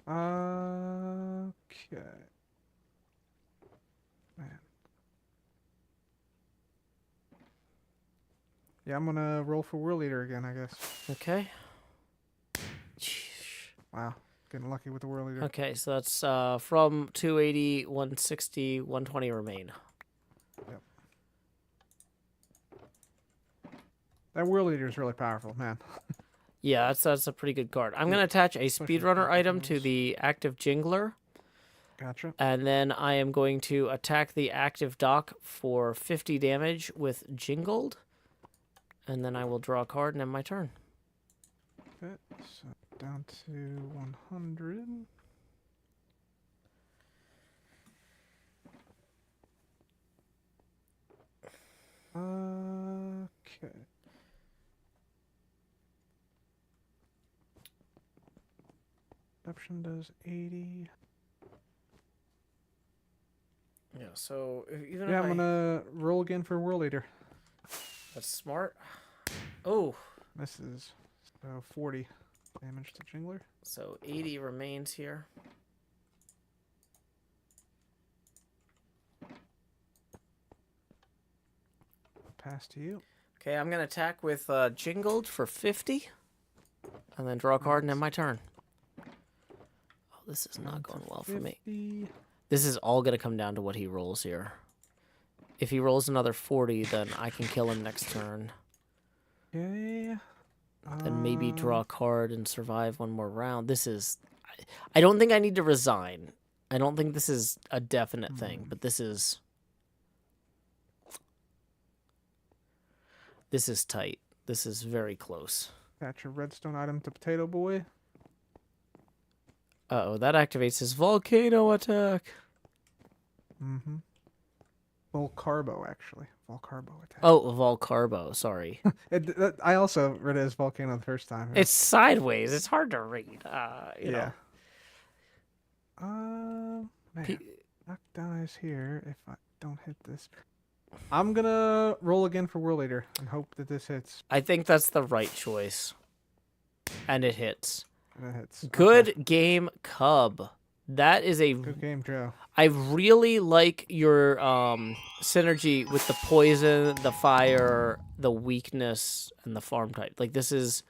Speaker 4: Okay. Man. Yeah, I'm gonna roll for Whirl Eater again, I guess.
Speaker 1: Okay.
Speaker 4: Wow. Getting lucky with the Whirl Eater.
Speaker 1: Okay, so that's from 280, 160, 120 remain.
Speaker 4: Yep. That Whirl Eater is really powerful, man.
Speaker 1: Yeah, that's a pretty good card. I'm going to attach a
Speaker 4: Especially
Speaker 1: speedrunner
Speaker 4: for
Speaker 1: item to
Speaker 4: rolls.
Speaker 1: the active Jingler,
Speaker 4: Gotcha.
Speaker 1: and then I am going to attack the active dock for 50 damage with Jingled, and then I will draw a card and end my turn.
Speaker 4: Okay, so down to 100. Okay. Perception does 80.
Speaker 1: Yeah, so even
Speaker 4: Yeah,
Speaker 1: if
Speaker 4: I'm gonna roll again for Whirl Eater.
Speaker 1: That's smart. Oh,
Speaker 4: This is so 40 damage to Jingler.
Speaker 1: so 80 remains here.
Speaker 4: Pass to you.
Speaker 1: Okay, I'm going to attack with Jingled for 50, and then draw a card and end my turn. Oh, this is not going well for me.
Speaker 4: 50.
Speaker 1: This is all going to come down to what he rolls here. If he rolls another 40, then I can kill him next turn.
Speaker 4: Okay.
Speaker 1: Then maybe draw a card and survive one more round. This is... I don't think I need to resign. I don't think this is a definite thing, but this is... This is tight. This is very close.
Speaker 4: Attach a redstone item to Potato Boy.
Speaker 1: Uh-oh, that activates his volcano attack.
Speaker 4: Mm-hmm. Volcarbo, actually. Volcarbo attack.
Speaker 1: Oh, Volcarbo, sorry.
Speaker 4: I also read it as Volcano the first time.
Speaker 1: It's sideways. It's hard to read. You know.
Speaker 4: Man. Knockdown is here if I don't hit this. I'm gonna roll again for Whirl Eater and hope that this hits.
Speaker 1: I think that's the right choice. And it hits.
Speaker 4: And it hits.
Speaker 1: Good
Speaker 4: Okay.
Speaker 1: game, Cub. That is a...
Speaker 4: Good game, Joe.
Speaker 1: I really like your synergy with the poison, the fire, the weakness, and the farm type. Like, this is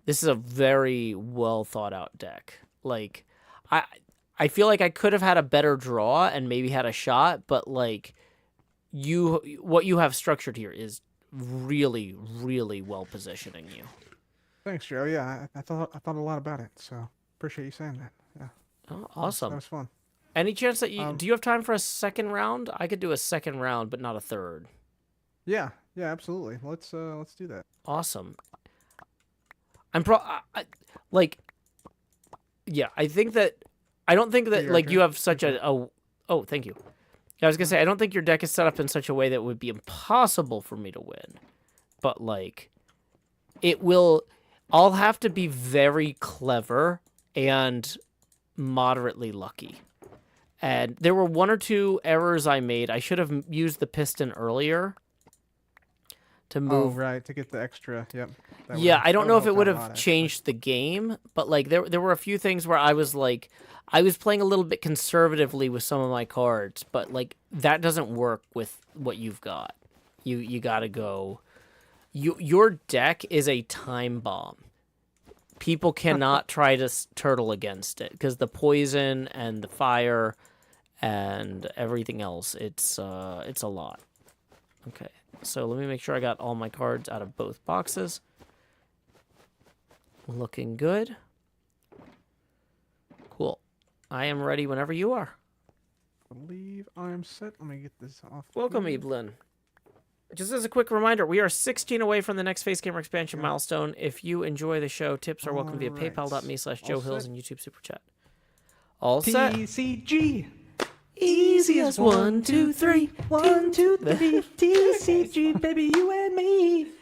Speaker 1: a very well thought out deck. Like, I feel like I could have had a better draw and maybe had a shot, but like what you have structured here is really, really well positioning you.
Speaker 4: Thanks, Joe. Yeah, I thought a lot about it, so appreciate you saying that. Yeah.
Speaker 1: Oh, awesome.
Speaker 4: That was fun.
Speaker 1: Any chance that you do you have time for a second round? I could do a second round, but not a third.
Speaker 4: Yeah, absolutely. Let's do that.
Speaker 1: Awesome. I think that I don't think that like you have such a oh, thank you. I was gonna say I don't think your deck is set up in such a way that it would be impossible for me to win, but like I'll have to be very clever and moderately lucky. And there were one or two errors I made. I should have used the piston earlier to move.
Speaker 4: Oh, right, to get the extra. Yep.
Speaker 1: Yeah, I don't know if it would have changed the game, but like there were a few things where I was playing a little bit conservatively with some of my cards, but like that doesn't work with what you've got. You got to go. Your deck is a time bomb. People cannot try to turtle against it because the poison and the fire and everything else, it's a lot. Okay, so let me make sure I got all my cards out of both boxes. Looking good. Cool. I am ready whenever you are.
Speaker 4: I believe I'm set. Let me get this off.
Speaker 1: Welcome,
Speaker 4: here.
Speaker 1: Evelyn. Just as a quick reminder, we are 16 away from the next Face Gamer expansion
Speaker 4: Yeah.
Speaker 1: milestone. If you enjoy the show, tips are welcome via
Speaker 4: Alright.
Speaker 1: paypal.me/Joe
Speaker 4: All
Speaker 1: Hills
Speaker 4: set.
Speaker 1: and YouTube Super Chat. All set.
Speaker 4: TCG.
Speaker 1: Easy as 1, 2, 3.
Speaker 4: 1, 2, 3. TCG, baby, you and me.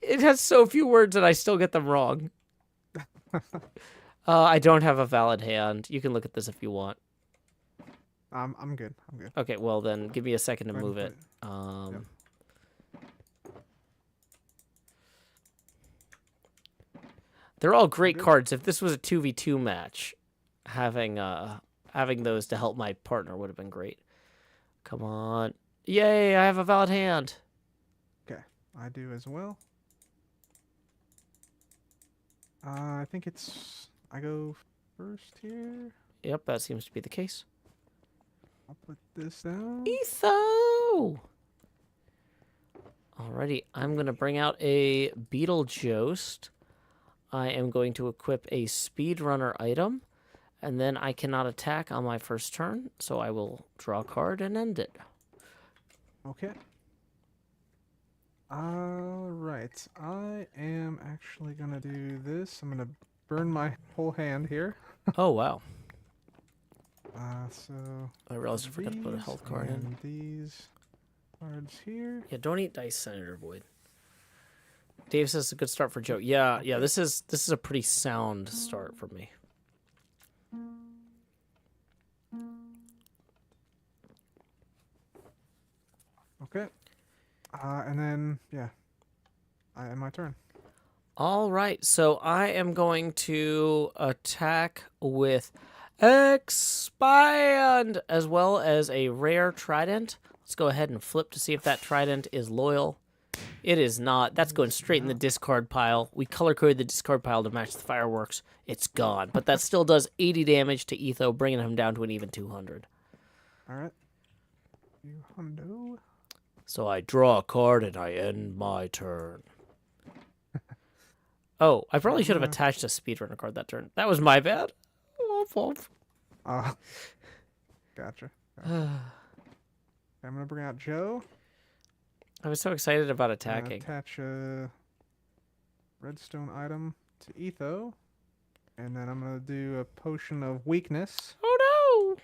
Speaker 1: It has so few words and I still get them wrong. I don't have a valid hand. You can look at this if you want.
Speaker 4: I'm good. I'm good.
Speaker 1: Okay, well then, give me a second to
Speaker 4: Go ahead
Speaker 1: move
Speaker 4: and
Speaker 1: it. They're all great
Speaker 4: good.
Speaker 1: cards. If this was a 2v2 match, having those to help my partner would have been great. Come on. Yay, I have a valid hand.
Speaker 4: Okay, I do as well. I think it's... I go first here.
Speaker 1: Yep, that seems to be the case.
Speaker 4: I'll put this down.
Speaker 1: Etho! Alrighty, I'm going to bring out a Beetlejuice. I am going to equip a Speedrunner item, and then I cannot attack on my first turn, so I will draw a card and end it.
Speaker 4: Okay. Alright, I am actually gonna do this. I'm gonna burn my whole hand here.
Speaker 1: Oh, wow.
Speaker 4: So...
Speaker 1: I realized I forgot to put a
Speaker 4: these
Speaker 1: health card in.
Speaker 4: and these cards here.
Speaker 1: Yeah, don't eat dice, Senator Boyd. Dave says it's a good start for Joe. Yeah, this is a pretty sound start for me.
Speaker 4: Okay. And then, yeah. I end my turn.
Speaker 1: All right, so I am going to attack with Expand as well as a rare trident. Let's go ahead and flip to see if that trident is loyal. It is not. That's going straight in the discard pile. We color-coded the discard pile to match the fireworks. It's gone, but that still does 80 damage to Etho, bringing him down to an even 200.
Speaker 4: Alright. You hundo.
Speaker 1: So I draw a card and I end my turn. Oh, I probably should have attached a speedrunner card that turn. That was my bad.
Speaker 4: Gotcha. I'm gonna bring out Joe.
Speaker 1: I was so excited about
Speaker 4: Gonna
Speaker 1: attacking.
Speaker 4: attach a redstone item to Etho. And then I'm gonna do a potion of weakness.
Speaker 1: Oh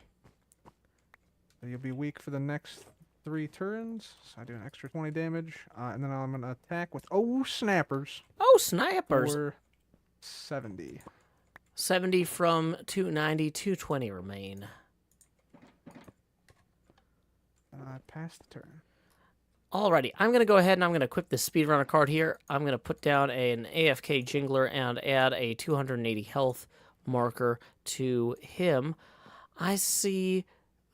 Speaker 4: So you'll be weak for the next 3 turns. So I do an extra 20 damage. And then I'm gonna attack with snappers.
Speaker 1: no! Oh, snipers!
Speaker 4: For 70.
Speaker 1: 70 from 290, 220 remain.
Speaker 4: I pass the turn.
Speaker 1: Alrighty, I'm going to go ahead and I'm going to equip the speedrunner card here. I'm going to put down an AFK jingler and add a 280 health marker to him. I see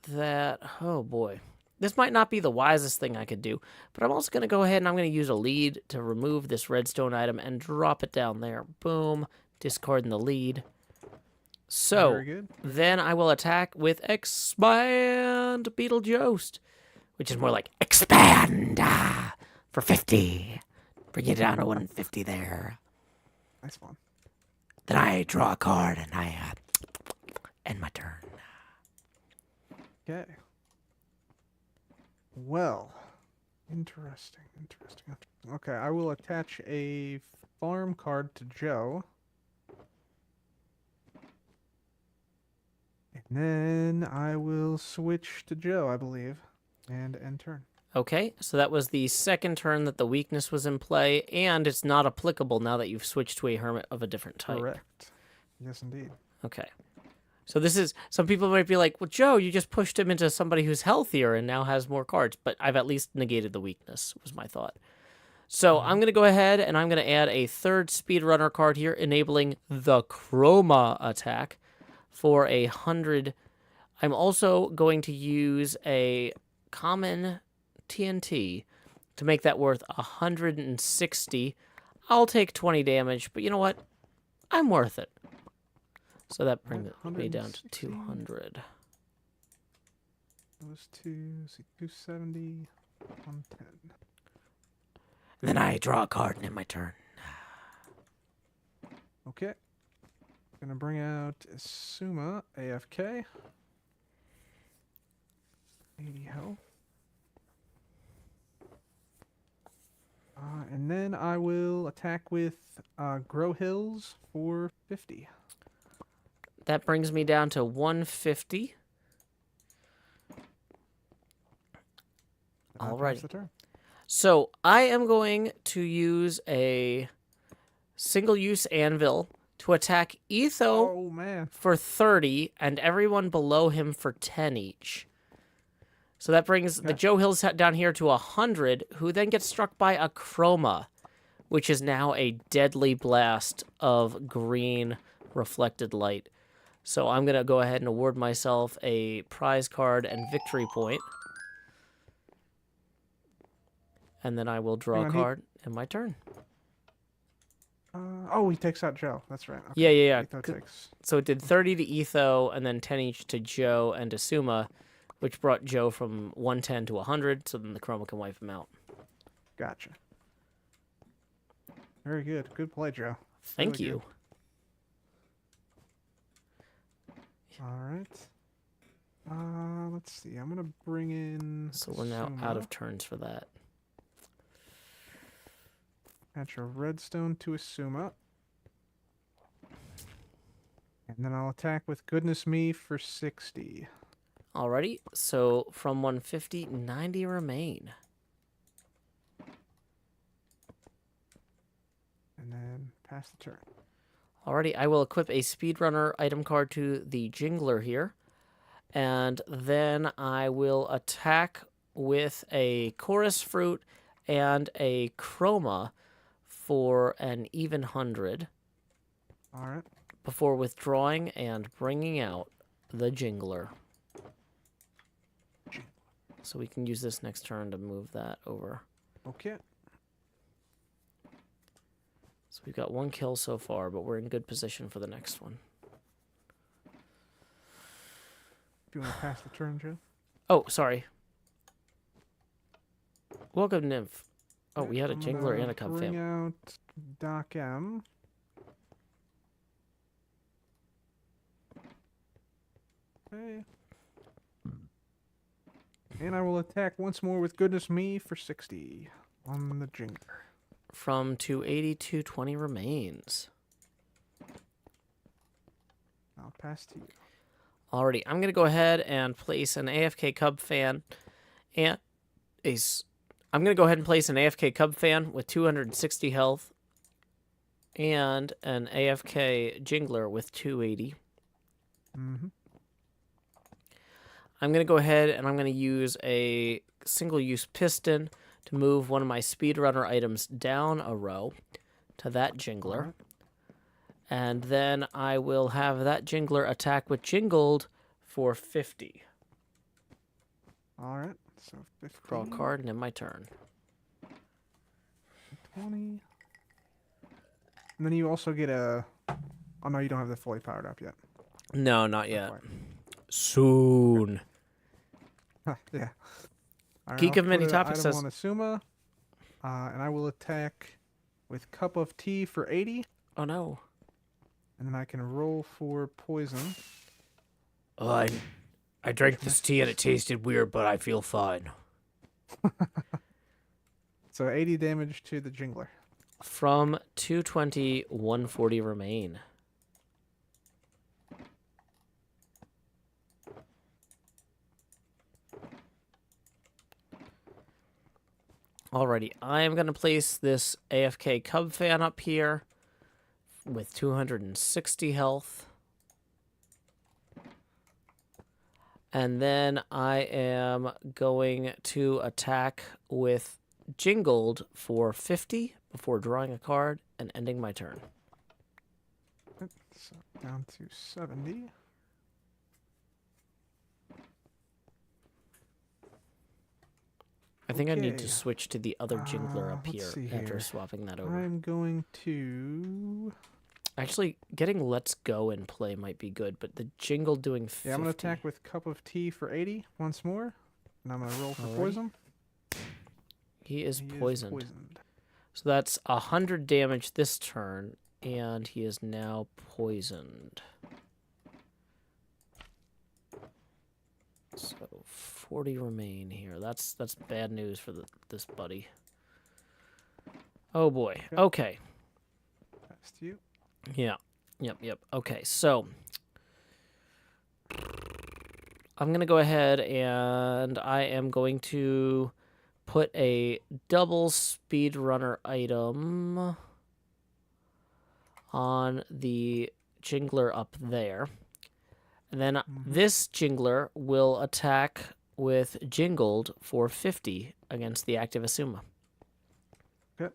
Speaker 1: that, oh boy, this might not be the wisest thing I could do, but I'm also going to go ahead and I'm going to use a lead to remove this redstone item and drop it down there. Boom, discarding the lead. So,
Speaker 4: Very good.
Speaker 1: then I will attack with Expand Beetlejuice, which is more like expand for 50. Bring it down to 150 there.
Speaker 4: Nice one.
Speaker 1: Then I draw a card and I end my turn.
Speaker 4: Okay. Well, interesting. Okay, I will attach a farm card to Joe. And then I will switch to Joe, I believe, and end turn.
Speaker 1: Okay, so that was the second turn that the weakness was in play, and it's not applicable now that you've switched to a hermit of a different type.
Speaker 4: Correct. Yes, indeed.
Speaker 1: Okay. So this is, some people might be like, well, Joe, you just pushed him into somebody who's healthier and now has more cards, but I've at least negated the weakness, was my thought. So I'm going to go ahead and I'm going to add a third speedrunner card here, enabling the Chroma attack for 100. I'm also going to use a common TNT to make that worth 160. I'll take 20 damage, but you know what? I'm worth it. So that brings me down to 200.
Speaker 4: Those two, see, 270, 110.
Speaker 1: And then I draw a card and end my turn.
Speaker 4: Okay. Gonna bring out Suma AFK. 80 health. And then I will attack with Grow Hills for 50.
Speaker 1: That brings me down to 150.
Speaker 4: And I'll pass
Speaker 1: Alrighty.
Speaker 4: the turn.
Speaker 1: So I am going to use a single-use anvil to attack Etho
Speaker 4: Oh, man.
Speaker 1: for 30 and everyone below him for 10 each. So that brings the Joe Hills down here to 100, who then gets struck by a chroma, which is now a deadly blast of green reflected light. So I'm going to go ahead and award myself a prize card and victory point. And then I will draw a card in my turn.
Speaker 4: Oh, he takes out Joe. That's right. Okay.
Speaker 1: Yeah.
Speaker 4: Etho takes...
Speaker 1: So it did 30 to Etho, and then 10 each to Joe and to Suma, which brought Joe from 110 to 100, so then the chroma can wipe him out.
Speaker 4: Gotcha. Very good. Good play, Joe.
Speaker 1: Thank
Speaker 4: Really
Speaker 1: you.
Speaker 4: Good. All right. Let's see. I'm going to bring in...
Speaker 1: So we're now
Speaker 4: Suma.
Speaker 1: out of turns for that.
Speaker 4: Attach a redstone to a Suma. And then I'll attack with Goodness Me for 60.
Speaker 1: Alrighty, so from 150, 90 remain.
Speaker 4: And then pass the turn.
Speaker 1: Alrighty, I will equip a speedrunner item card to the Jingler here. And then I will attack with a chorus fruit and a chroma for an even 100.
Speaker 4: All right.
Speaker 1: Before withdrawing and bringing out the Jingler. So we can use this next turn to move that over.
Speaker 4: Okay.
Speaker 1: So we've got one kill so far, but we're in good position for the next one.
Speaker 4: If you want to pass the turn, Joe.
Speaker 1: Oh, sorry. Welcome, Nymph. Oh, we had a
Speaker 4: I'm
Speaker 1: Jingler
Speaker 4: gonna
Speaker 1: and a Cubfan.
Speaker 4: Bring out Doc M. Okay. And I will attack once more with Goodness Me for 60 on the Jingler.
Speaker 1: From 280 to 20 remains.
Speaker 4: I'll pass to you.
Speaker 1: Alrighty, I'm going to go ahead and place an AFK Cubfan and I'm going to go ahead and place an AFK Cubfan with 260 health and an AFK Jingler with 280.
Speaker 4: Mm-hmm.
Speaker 1: I'm going to go ahead and I'm going to use a single-use piston to move one of my speedrunner items down a row to that Jingler.
Speaker 4: Right.
Speaker 1: And then I will have that Jingler attack with Jingled for 50.
Speaker 4: All right. So 50.
Speaker 1: Draw a card and end my turn.
Speaker 4: 20. And then you also get a... Oh, no, you don't have the fully powered up yet.
Speaker 1: No, not yet.
Speaker 4: Quite.
Speaker 1: Soon.
Speaker 4: Yeah. All right,
Speaker 1: Geek
Speaker 4: I'll
Speaker 1: of Many
Speaker 4: put an
Speaker 1: Topics
Speaker 4: item
Speaker 1: says...
Speaker 4: on Asuma, and I will attack with Cup of Tea for 80,
Speaker 1: Oh, no.
Speaker 4: and then I can roll for poison.
Speaker 5: Oh, I drank this tea and it tasted weird, but I feel fine.
Speaker 4: So 80 damage to the Jingler.
Speaker 1: From 220, 140 remain. Alrighty, I am going to place this AFK Cubfan up here with 260 health. And then I am going to attack with Jingled for 50 before drawing a card and ending my turn.
Speaker 4: So down to 70.
Speaker 1: I think I need to
Speaker 4: Okay.
Speaker 1: switch to the other Jingler up
Speaker 4: let's
Speaker 1: here
Speaker 4: see
Speaker 1: after
Speaker 4: here.
Speaker 1: swapping that over.
Speaker 4: I'm going to...
Speaker 1: Actually, getting Let's Go in play might be good, but the Jingle doing 50.
Speaker 4: Yeah, I'm going to attack with Cup of Tea for 80 once more, and I'm going to roll for
Speaker 1: Alrighty.
Speaker 4: poison.
Speaker 1: He is
Speaker 4: He is
Speaker 1: poisoned.
Speaker 4: poisoned.
Speaker 1: So that's 100 damage this turn, and he is now poisoned. So 40 remain here. That's bad news for this buddy. Oh boy. Okay.
Speaker 4: Pass to you.
Speaker 1: Yeah. Yep. Okay, so I'm going to go ahead and I am going to put a double speedrunner item on the jingler up there. And then this jingler will attack with jingled for 50 against the active Asuma.
Speaker 4: Okay.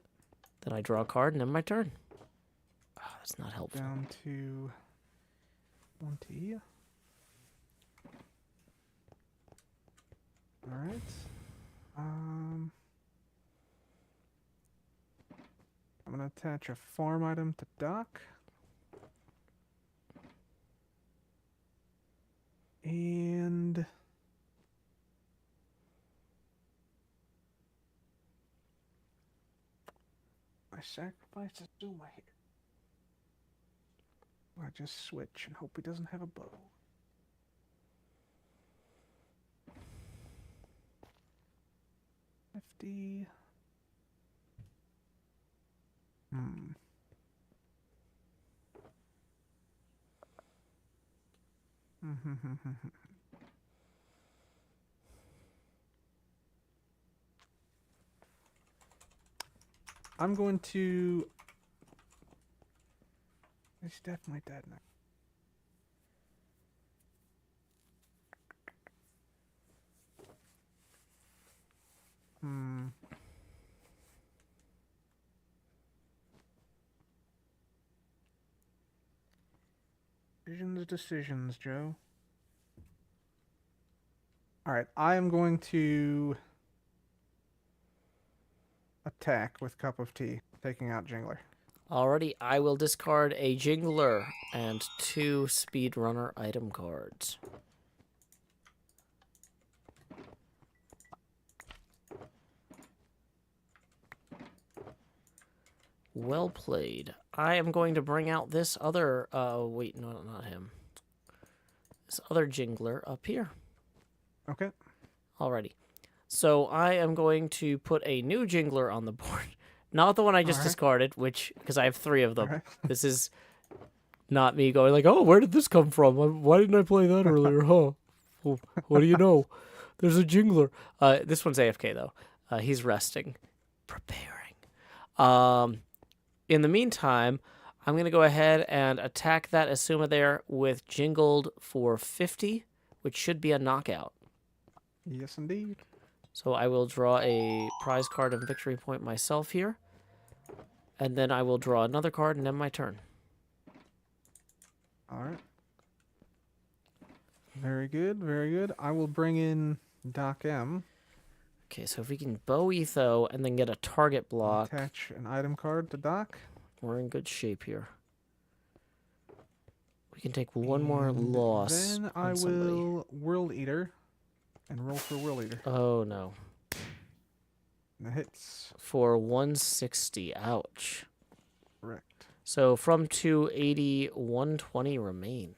Speaker 1: Then I draw a card and end my turn. Oh, that's not helpful.
Speaker 4: Down to 20. All right. I'm gonna attach a farm item to dock. And I sacrifice Azuma here. I just switch and hope he doesn't have a bow. $50. I'm going to... He's definitely dead now. Decisions, Joe. Alright, I am going to attack with Cup of Tea, taking out Jingler.
Speaker 1: Alrighty, I will discard a jingler and 2 speedrunner item cards. Well played. I am going to bring out this other, wait, no, not him. This other jingler up here.
Speaker 4: Okay.
Speaker 1: Alrighty. So I am going to put a new jingler on the board. Not the one I just discarded, which, because I have 3 of them. This is not me going like, oh, where did this come from? Why didn't I play that earlier? Huh? Well, what do you know? There's a jingler. This one's AFK, though. He's resting. Preparing. In the meantime, I'm going to go ahead and attack that Asuma there with jingled for 50, which should be a knockout.
Speaker 4: Yes, indeed.
Speaker 1: So I will draw a prize card and victory point myself here. And then I will draw another card and end my turn.
Speaker 4: Alright. Very good, very good. I will bring in Doc M.
Speaker 1: Okay, so if we can bow Etho and then get a target block,
Speaker 4: Attach an item card to Doc.
Speaker 1: we're in good shape here. We can take one more loss.
Speaker 4: Then I will World Eater and roll for World Eater.
Speaker 1: Oh no.
Speaker 4: And it hits.
Speaker 1: For 160. Ouch.
Speaker 4: Correct.
Speaker 1: So from 280, 120 remain.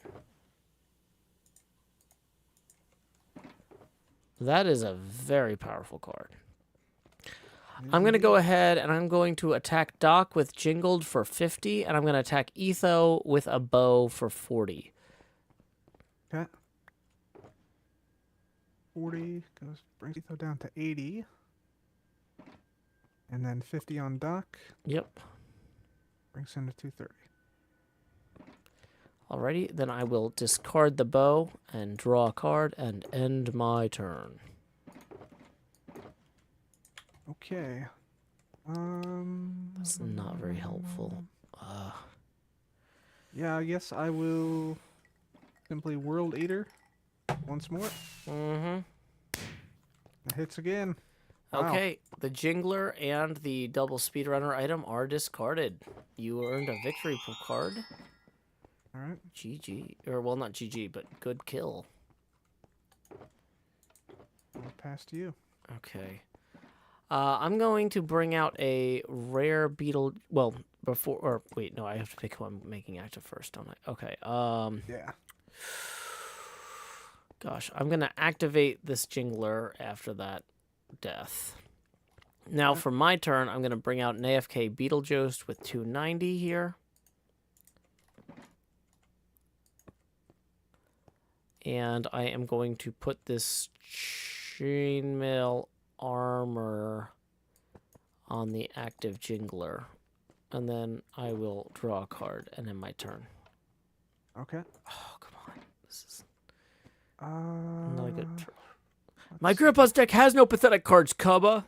Speaker 1: That is a very powerful card. I'm going to go ahead and I'm going to attack Doc with jingled for 50, and I'm going to attack Etho with a bow for 40.
Speaker 4: Okay. 40 brings Etho down to 80. And then 50 on Doc.
Speaker 1: Yep.
Speaker 4: Brings him to 230.
Speaker 1: Alrighty, then I will discard the bow and draw a card and end my turn.
Speaker 4: Okay.
Speaker 1: That's not very helpful.
Speaker 4: Yeah, I guess I will simply World Eater once more.
Speaker 1: Mm-hmm.
Speaker 4: It hits again. Wow.
Speaker 1: Okay, the jingler and the double speedrunner item are discarded. You earned a victory card.
Speaker 4: All right.
Speaker 1: GG. Or, well, not GG, but good kill.
Speaker 4: I'll pass to you.
Speaker 1: Okay. I'm going to bring out a rare beetle, well, before, or wait, no, I have to pick who I'm making active first, don't I? Okay.
Speaker 4: Yeah.
Speaker 1: Gosh, I'm gonna activate this jingler after that death. Now
Speaker 4: Okay.
Speaker 1: for my turn, I'm gonna bring out an AFK Beetlejuice with 290 here. And I am going to put this chainmail armor on the active jingler. And then I will draw a card and end my turn.
Speaker 4: Okay.
Speaker 1: Oh, come on. This is
Speaker 4: Uh,
Speaker 1: not a good turn.
Speaker 4: let's
Speaker 1: My
Speaker 4: see.
Speaker 1: grandpa's deck has no pathetic cards, Cubba.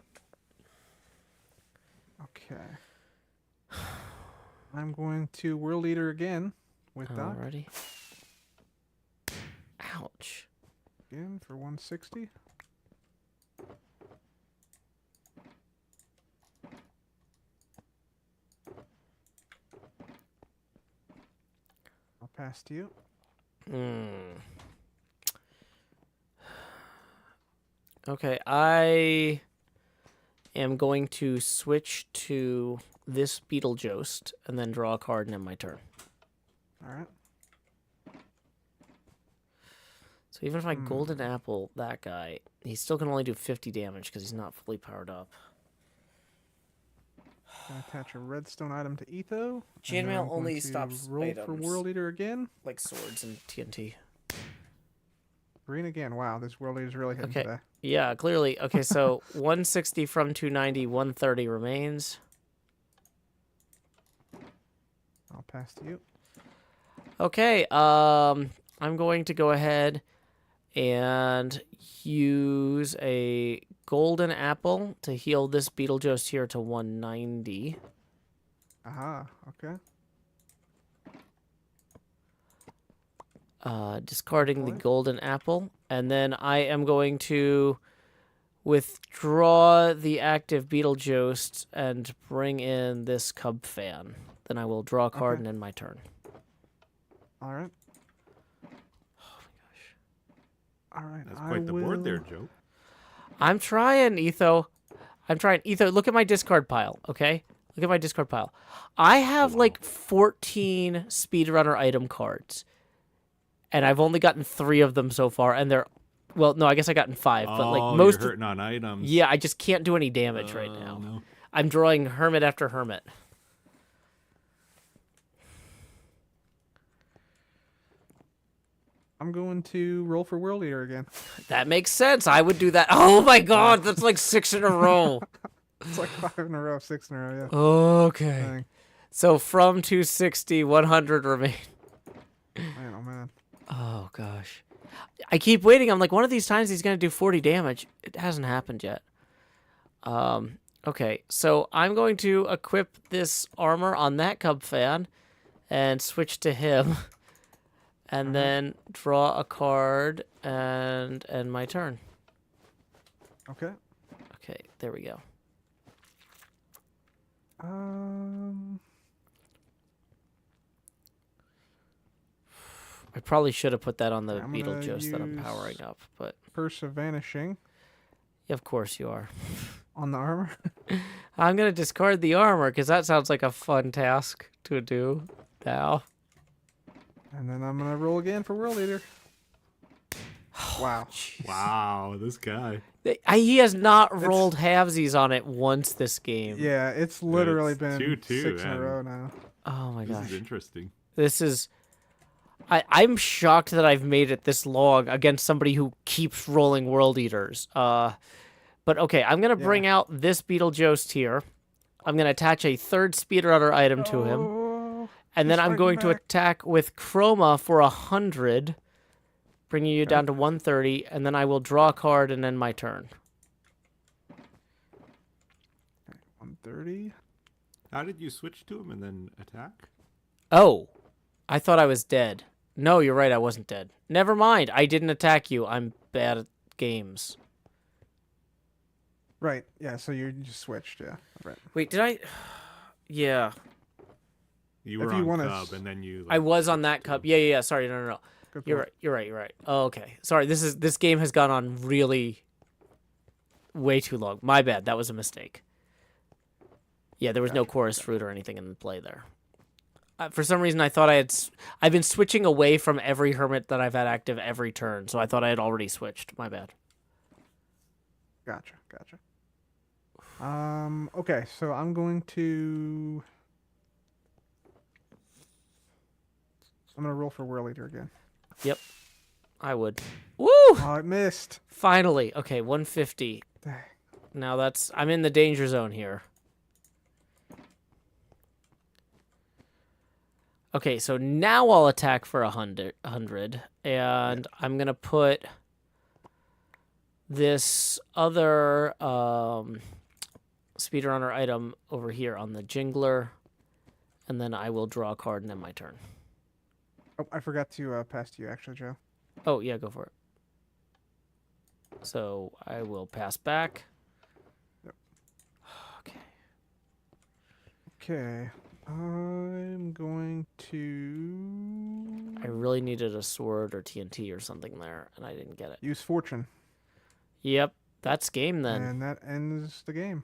Speaker 4: Okay. I'm going to World Eater again with Doc.
Speaker 1: Alrighty. Ouch.
Speaker 4: Again for 160. I'll pass to you.
Speaker 1: Okay, I am going to switch to this Beetlejuice and then draw a card and end my turn.
Speaker 4: All right.
Speaker 1: So even if I golden apple that guy, he still can only do 50 damage because he's not fully powered up.
Speaker 4: Gonna attach a redstone item to Etho. and
Speaker 1: Chainmail
Speaker 4: then I'm going
Speaker 1: only
Speaker 4: to
Speaker 1: stops
Speaker 4: roll for
Speaker 1: items.
Speaker 4: World Eater again.
Speaker 1: Like swords and TNT.
Speaker 4: Green again. Wow, this World Eater's really hitting
Speaker 1: Okay.
Speaker 4: today.
Speaker 1: Yeah, clearly. Okay, so 160 from 290, 130 remains.
Speaker 4: I'll pass to you.
Speaker 1: Okay, I'm going to go ahead and use a golden apple to heal this Beetlejuice here to 190.
Speaker 4: Aha. Okay.
Speaker 1: Discarding the
Speaker 4: Boy.
Speaker 1: golden apple. And then I am going to withdraw the active Beetlejuice and bring in this Cubfan. Then I will draw a card
Speaker 4: Okay.
Speaker 1: and end my turn.
Speaker 4: All right.
Speaker 1: Oh my gosh.
Speaker 4: All right.
Speaker 6: That's
Speaker 4: I
Speaker 6: quite the board there,
Speaker 4: will-
Speaker 6: Joe.
Speaker 1: I'm trying, Etho. I'm trying. Etho, look at my discard pile, okay? Look at my discard pile. I have like 14 speedrunner item cards. And I've only gotten 3 of them so far, and they're... Well, no, I guess I gotten 5, but like
Speaker 6: Oh,
Speaker 1: most...
Speaker 6: you're hurting on items.
Speaker 1: Yeah, I just can't do any damage right
Speaker 6: Oh,
Speaker 1: now.
Speaker 6: no.
Speaker 1: I'm drawing Hermit after Hermit.
Speaker 4: I'm going to roll for World Eater again.
Speaker 1: That makes sense. I would do that. Oh my god, that's like 6 in a row.
Speaker 4: It's like 5 in a row, 6 in a row. Yeah.
Speaker 1: Okay.
Speaker 4: Dang.
Speaker 1: So from 260, 100 remain.
Speaker 4: Man, oh man.
Speaker 1: Oh gosh. I keep waiting. I'm like, one of these times he's going to do 40 damage. It hasn't happened yet. Okay, so I'm going to equip this armor on that Cubfan and switch to him. And then draw a card and end my turn.
Speaker 4: Okay.
Speaker 1: Okay, there we go. I probably should have put that on the
Speaker 4: I'm gonna
Speaker 1: Beetlejuice that I'm
Speaker 4: use-
Speaker 1: powering up, but
Speaker 4: Curse of Vanishing
Speaker 1: of course you are.
Speaker 4: on the armor.
Speaker 1: I'm going to discard the armor because that sounds like a fun task to do now.
Speaker 4: And then I'm going to roll again for World Eater. Wow.
Speaker 6: Wow, this guy.
Speaker 1: He has not rolled halvesies on it once this game.
Speaker 4: Yeah, it's literally
Speaker 6: It's
Speaker 4: been
Speaker 6: 2-2,
Speaker 4: 6 in a
Speaker 6: man.
Speaker 4: row now.
Speaker 1: Oh my
Speaker 6: This
Speaker 1: gosh.
Speaker 6: is interesting.
Speaker 1: This is... I'm shocked that I've made it this long against somebody who keeps rolling World Eaters. But okay, I'm going to bring out this Beetlejuice here. I'm going to attach a third speedrunner item to him.
Speaker 4: Oh,
Speaker 1: And then
Speaker 4: he's
Speaker 1: I'm
Speaker 4: fighting
Speaker 1: going to
Speaker 4: back.
Speaker 1: attack with Chroma for 100, bringing you down to 130, and then I will draw a card and end my turn.
Speaker 4: 130.
Speaker 6: How did you switch to him and then attack?
Speaker 1: Oh, I thought I was dead. No, you're right, I wasn't dead. Never mind, I didn't attack you. I'm bad at games.
Speaker 4: Right. Yeah, so you just switched. Yeah. Right.
Speaker 1: Wait, did I... Yeah,
Speaker 6: You
Speaker 4: If
Speaker 6: were
Speaker 4: you
Speaker 6: on
Speaker 4: wanna
Speaker 6: Cub,
Speaker 4: s-
Speaker 6: and then you.
Speaker 1: I
Speaker 6: Like,
Speaker 1: was on
Speaker 6: switched
Speaker 1: that
Speaker 6: to
Speaker 1: cup.
Speaker 6: him.
Speaker 1: Yeah, sorry, no.
Speaker 4: Good
Speaker 1: You're
Speaker 4: point.
Speaker 1: right, you're right. Oh, okay. Sorry, this game has gone on really way too long. My bad, that was a mistake. Yeah, there was no chorus fruit or anything in play there. For some reason, I thought I've been switching away from every hermit that I've had active every turn, so I thought I had already switched. My bad.
Speaker 4: Gotcha. Okay, so I'm going to roll for Whirl Eater again.
Speaker 1: Yep, I would. Woo!
Speaker 4: Oh, it missed.
Speaker 1: Finally. Okay, 150.
Speaker 4: Dang.
Speaker 1: Now I'm in the danger zone here. Okay, so now I'll attack for 100, and I'm gonna put this other speedrunner item over here on the jingler, and then I will draw a card and end my turn.
Speaker 4: Oh, I forgot to pass to you, actually, Joe.
Speaker 1: Oh, yeah, go for it. So I will pass back.
Speaker 4: Yep.
Speaker 1: Okay.
Speaker 4: Okay. I'm going to...
Speaker 1: I really needed a sword or TNT or something there, and I didn't get it.
Speaker 4: use Fortune.
Speaker 1: Yep, that's game then.
Speaker 4: And that ends the game.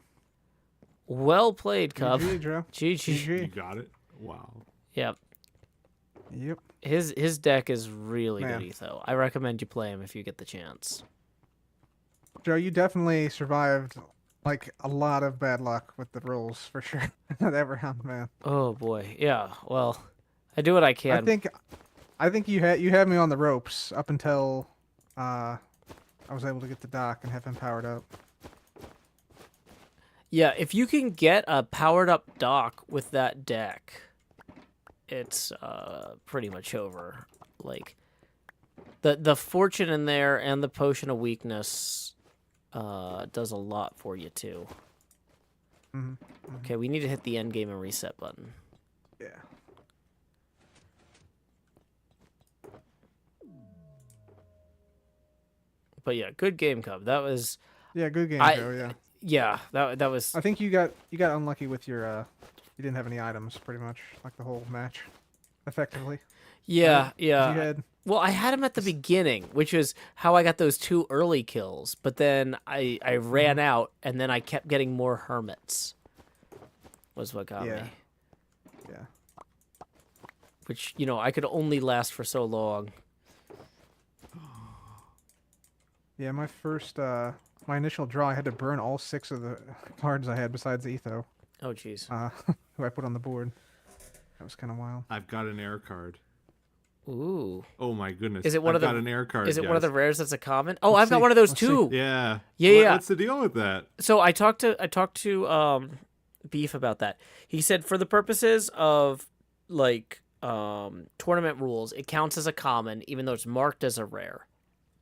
Speaker 1: Well played, Cub.
Speaker 4: GG, Joe.
Speaker 1: GG.
Speaker 6: You got it? Wow.
Speaker 1: Yep.
Speaker 4: Yep.
Speaker 1: His deck is really
Speaker 4: Man.
Speaker 1: good, Etho. I recommend you play him if you get the chance.
Speaker 4: Joe, you definitely survived, like, a lot of bad luck with the rolls, for sure. That round, man.
Speaker 1: Oh boy, yeah. Well, I do what I can.
Speaker 4: I think you had me on the ropes up until I was able to get the dock and have him powered up.
Speaker 1: Yeah, if you can get a powered up dock with that deck, it's pretty much over. Like the fortune in there and the potion of weakness does a lot for you too. Okay, we need to hit the end game and reset button.
Speaker 4: Yeah.
Speaker 1: But yeah, good game, Cub. That was
Speaker 4: Yeah, good game,
Speaker 1: I-
Speaker 4: Joe. Yeah.
Speaker 1: yeah. That was
Speaker 4: I think you got unlucky with your you didn't have any items pretty much like the whole match, effectively.
Speaker 1: yeah.
Speaker 4: You had
Speaker 1: Well, I had him at the beginning, which is how I got those 2 early kills. But then I ran out, and then I kept getting more hermits. Was what got me.
Speaker 4: Yeah.
Speaker 1: Which, I could only last for so long.
Speaker 4: Yeah, my first my initial draw, I had to burn all 6 of the cards I had besides Etho,
Speaker 1: Oh, jeez.
Speaker 4: who I put on the board. That was kind of wild.
Speaker 6: I've got an air card.
Speaker 1: Ooh.
Speaker 6: Oh my goodness.
Speaker 1: Is it one
Speaker 6: I've
Speaker 1: of
Speaker 6: got
Speaker 1: the-
Speaker 6: an air card.
Speaker 1: Is it one of
Speaker 6: guys.
Speaker 1: the rares that's a common? Oh,
Speaker 4: Let's
Speaker 1: I've got
Speaker 4: see.
Speaker 1: one of those
Speaker 4: Let's see.
Speaker 1: too.
Speaker 6: Yeah.
Speaker 1: Yeah.
Speaker 6: What's the deal with that?
Speaker 1: So I talked to Beef about that. He said for the purposes of like tournament rules, it counts as a common, even though it's marked as a rare.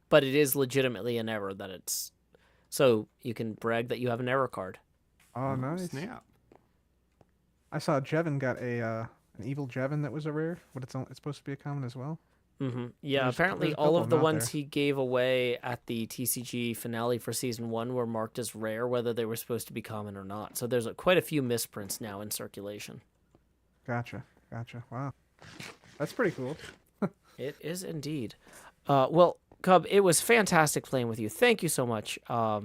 Speaker 1: But it is legitimately an error that it's so you can brag that you have an error card.
Speaker 4: Oh, nice.
Speaker 6: Snap.
Speaker 4: I saw Jevin got an evil Jevin that was a rare, but it's supposed to be a common as well.
Speaker 1: Yeah,
Speaker 4: There's
Speaker 1: apparently
Speaker 4: a
Speaker 1: all
Speaker 4: couple
Speaker 1: of the
Speaker 4: out
Speaker 1: ones
Speaker 4: there.
Speaker 1: he gave away at the TCG finale for season 1 were marked as rare, whether they were supposed to be common or not. So there's quite a few misprints now in circulation.
Speaker 4: Gotcha. Wow, that's pretty cool.
Speaker 1: It is indeed. Well, Cub, it was fantastic playing with you. Thank you so much.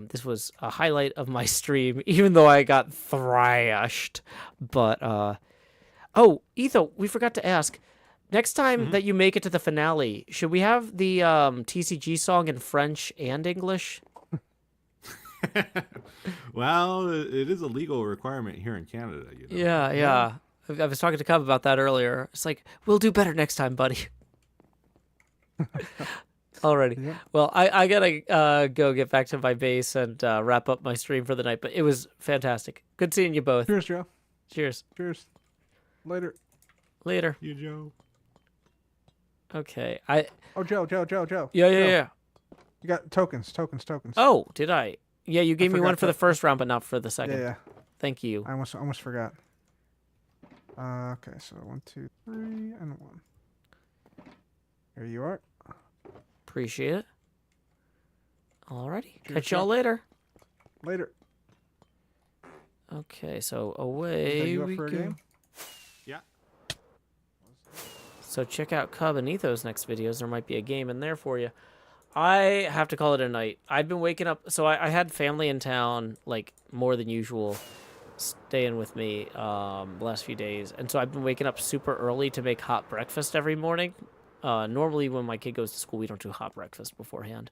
Speaker 1: This was a highlight of my stream, even though I got thrashed. But, oh, Etho, we forgot to ask. Next time that you make it to the finale, should we have the TCG song in French and English?
Speaker 6: Well, it is a legal requirement here in Canada.
Speaker 1: Yeah. I was talking to Cub about that earlier. It's like, we'll do better next time, buddy. Alrighty.
Speaker 4: Yeah.
Speaker 1: Well, I gotta go get back to my base and wrap up my stream for the night. But it was fantastic. Good seeing you both.
Speaker 4: Cheers, Joe.
Speaker 1: Cheers.
Speaker 4: Cheers. Later.
Speaker 1: Later.
Speaker 6: You, Joe.
Speaker 1: Okay.
Speaker 4: Oh, Joe.
Speaker 1: Yeah.
Speaker 4: Joe, You got tokens.
Speaker 1: Oh, did I? Yeah, you gave me one
Speaker 4: forgot
Speaker 1: for the
Speaker 4: to-
Speaker 1: first round, but not for the second.
Speaker 4: Yeah.
Speaker 1: Thank you.
Speaker 4: I almost forgot. Okay, so 1, 2, 3, and 1. Here you are.
Speaker 1: Appreciate it. Alrighty.
Speaker 4: Cheers,
Speaker 1: Catch y'all
Speaker 4: Joe.
Speaker 1: later.
Speaker 4: Later.
Speaker 1: Okay, so
Speaker 4: Is
Speaker 1: away
Speaker 4: that you up
Speaker 1: we
Speaker 4: for a
Speaker 1: go.
Speaker 4: game?
Speaker 6: Yeah.
Speaker 1: So check out Cub and Etho's next videos. There might be a game in there for you. I have to call it a night. I've been waking up. So I had family in town, like, more than usual. staying with me the last few days, and so I've been waking up super early to make hot breakfast every morning. Normally, when my kid goes to school, we don't do hot breakfast beforehand.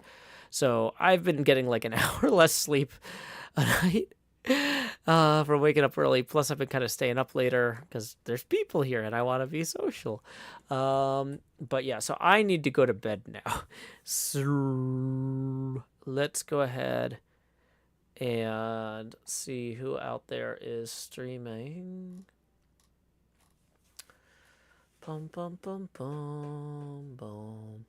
Speaker 1: So I've been getting like an hour less sleep a night from waking up early. Plus, I've been kind of staying up later because there's people here and I want to be social. But yeah, so I need to go to bed now. So let's go ahead and see who out there is streaming. Pum pum pum pum pum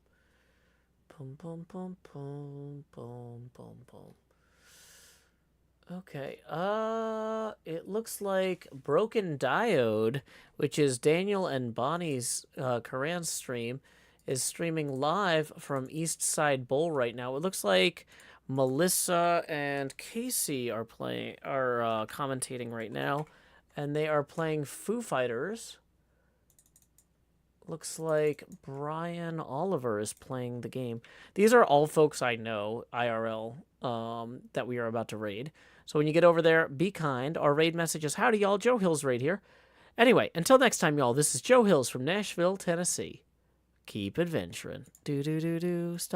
Speaker 1: pum pum pum pum pum pum pum. Okay. It looks like Broken Diode, which is Daniel and Bonnie's Karan stream, is streaming live from East Side Bowl right now. It looks like Melissa and Casey are commentating right now, and they are playing Foo Fighters. Looks like Brian Oliver is playing the game. These are all folks I know, IRL, that we are about to raid. So when you get over there, be kind. Our raid message is, howdy y'all, Joe Hills raid here. Anyway, until next time, y'all, this is Joe Hills from Nashville, Tennessee. Keep adventuring. Do-do-do-do, stop.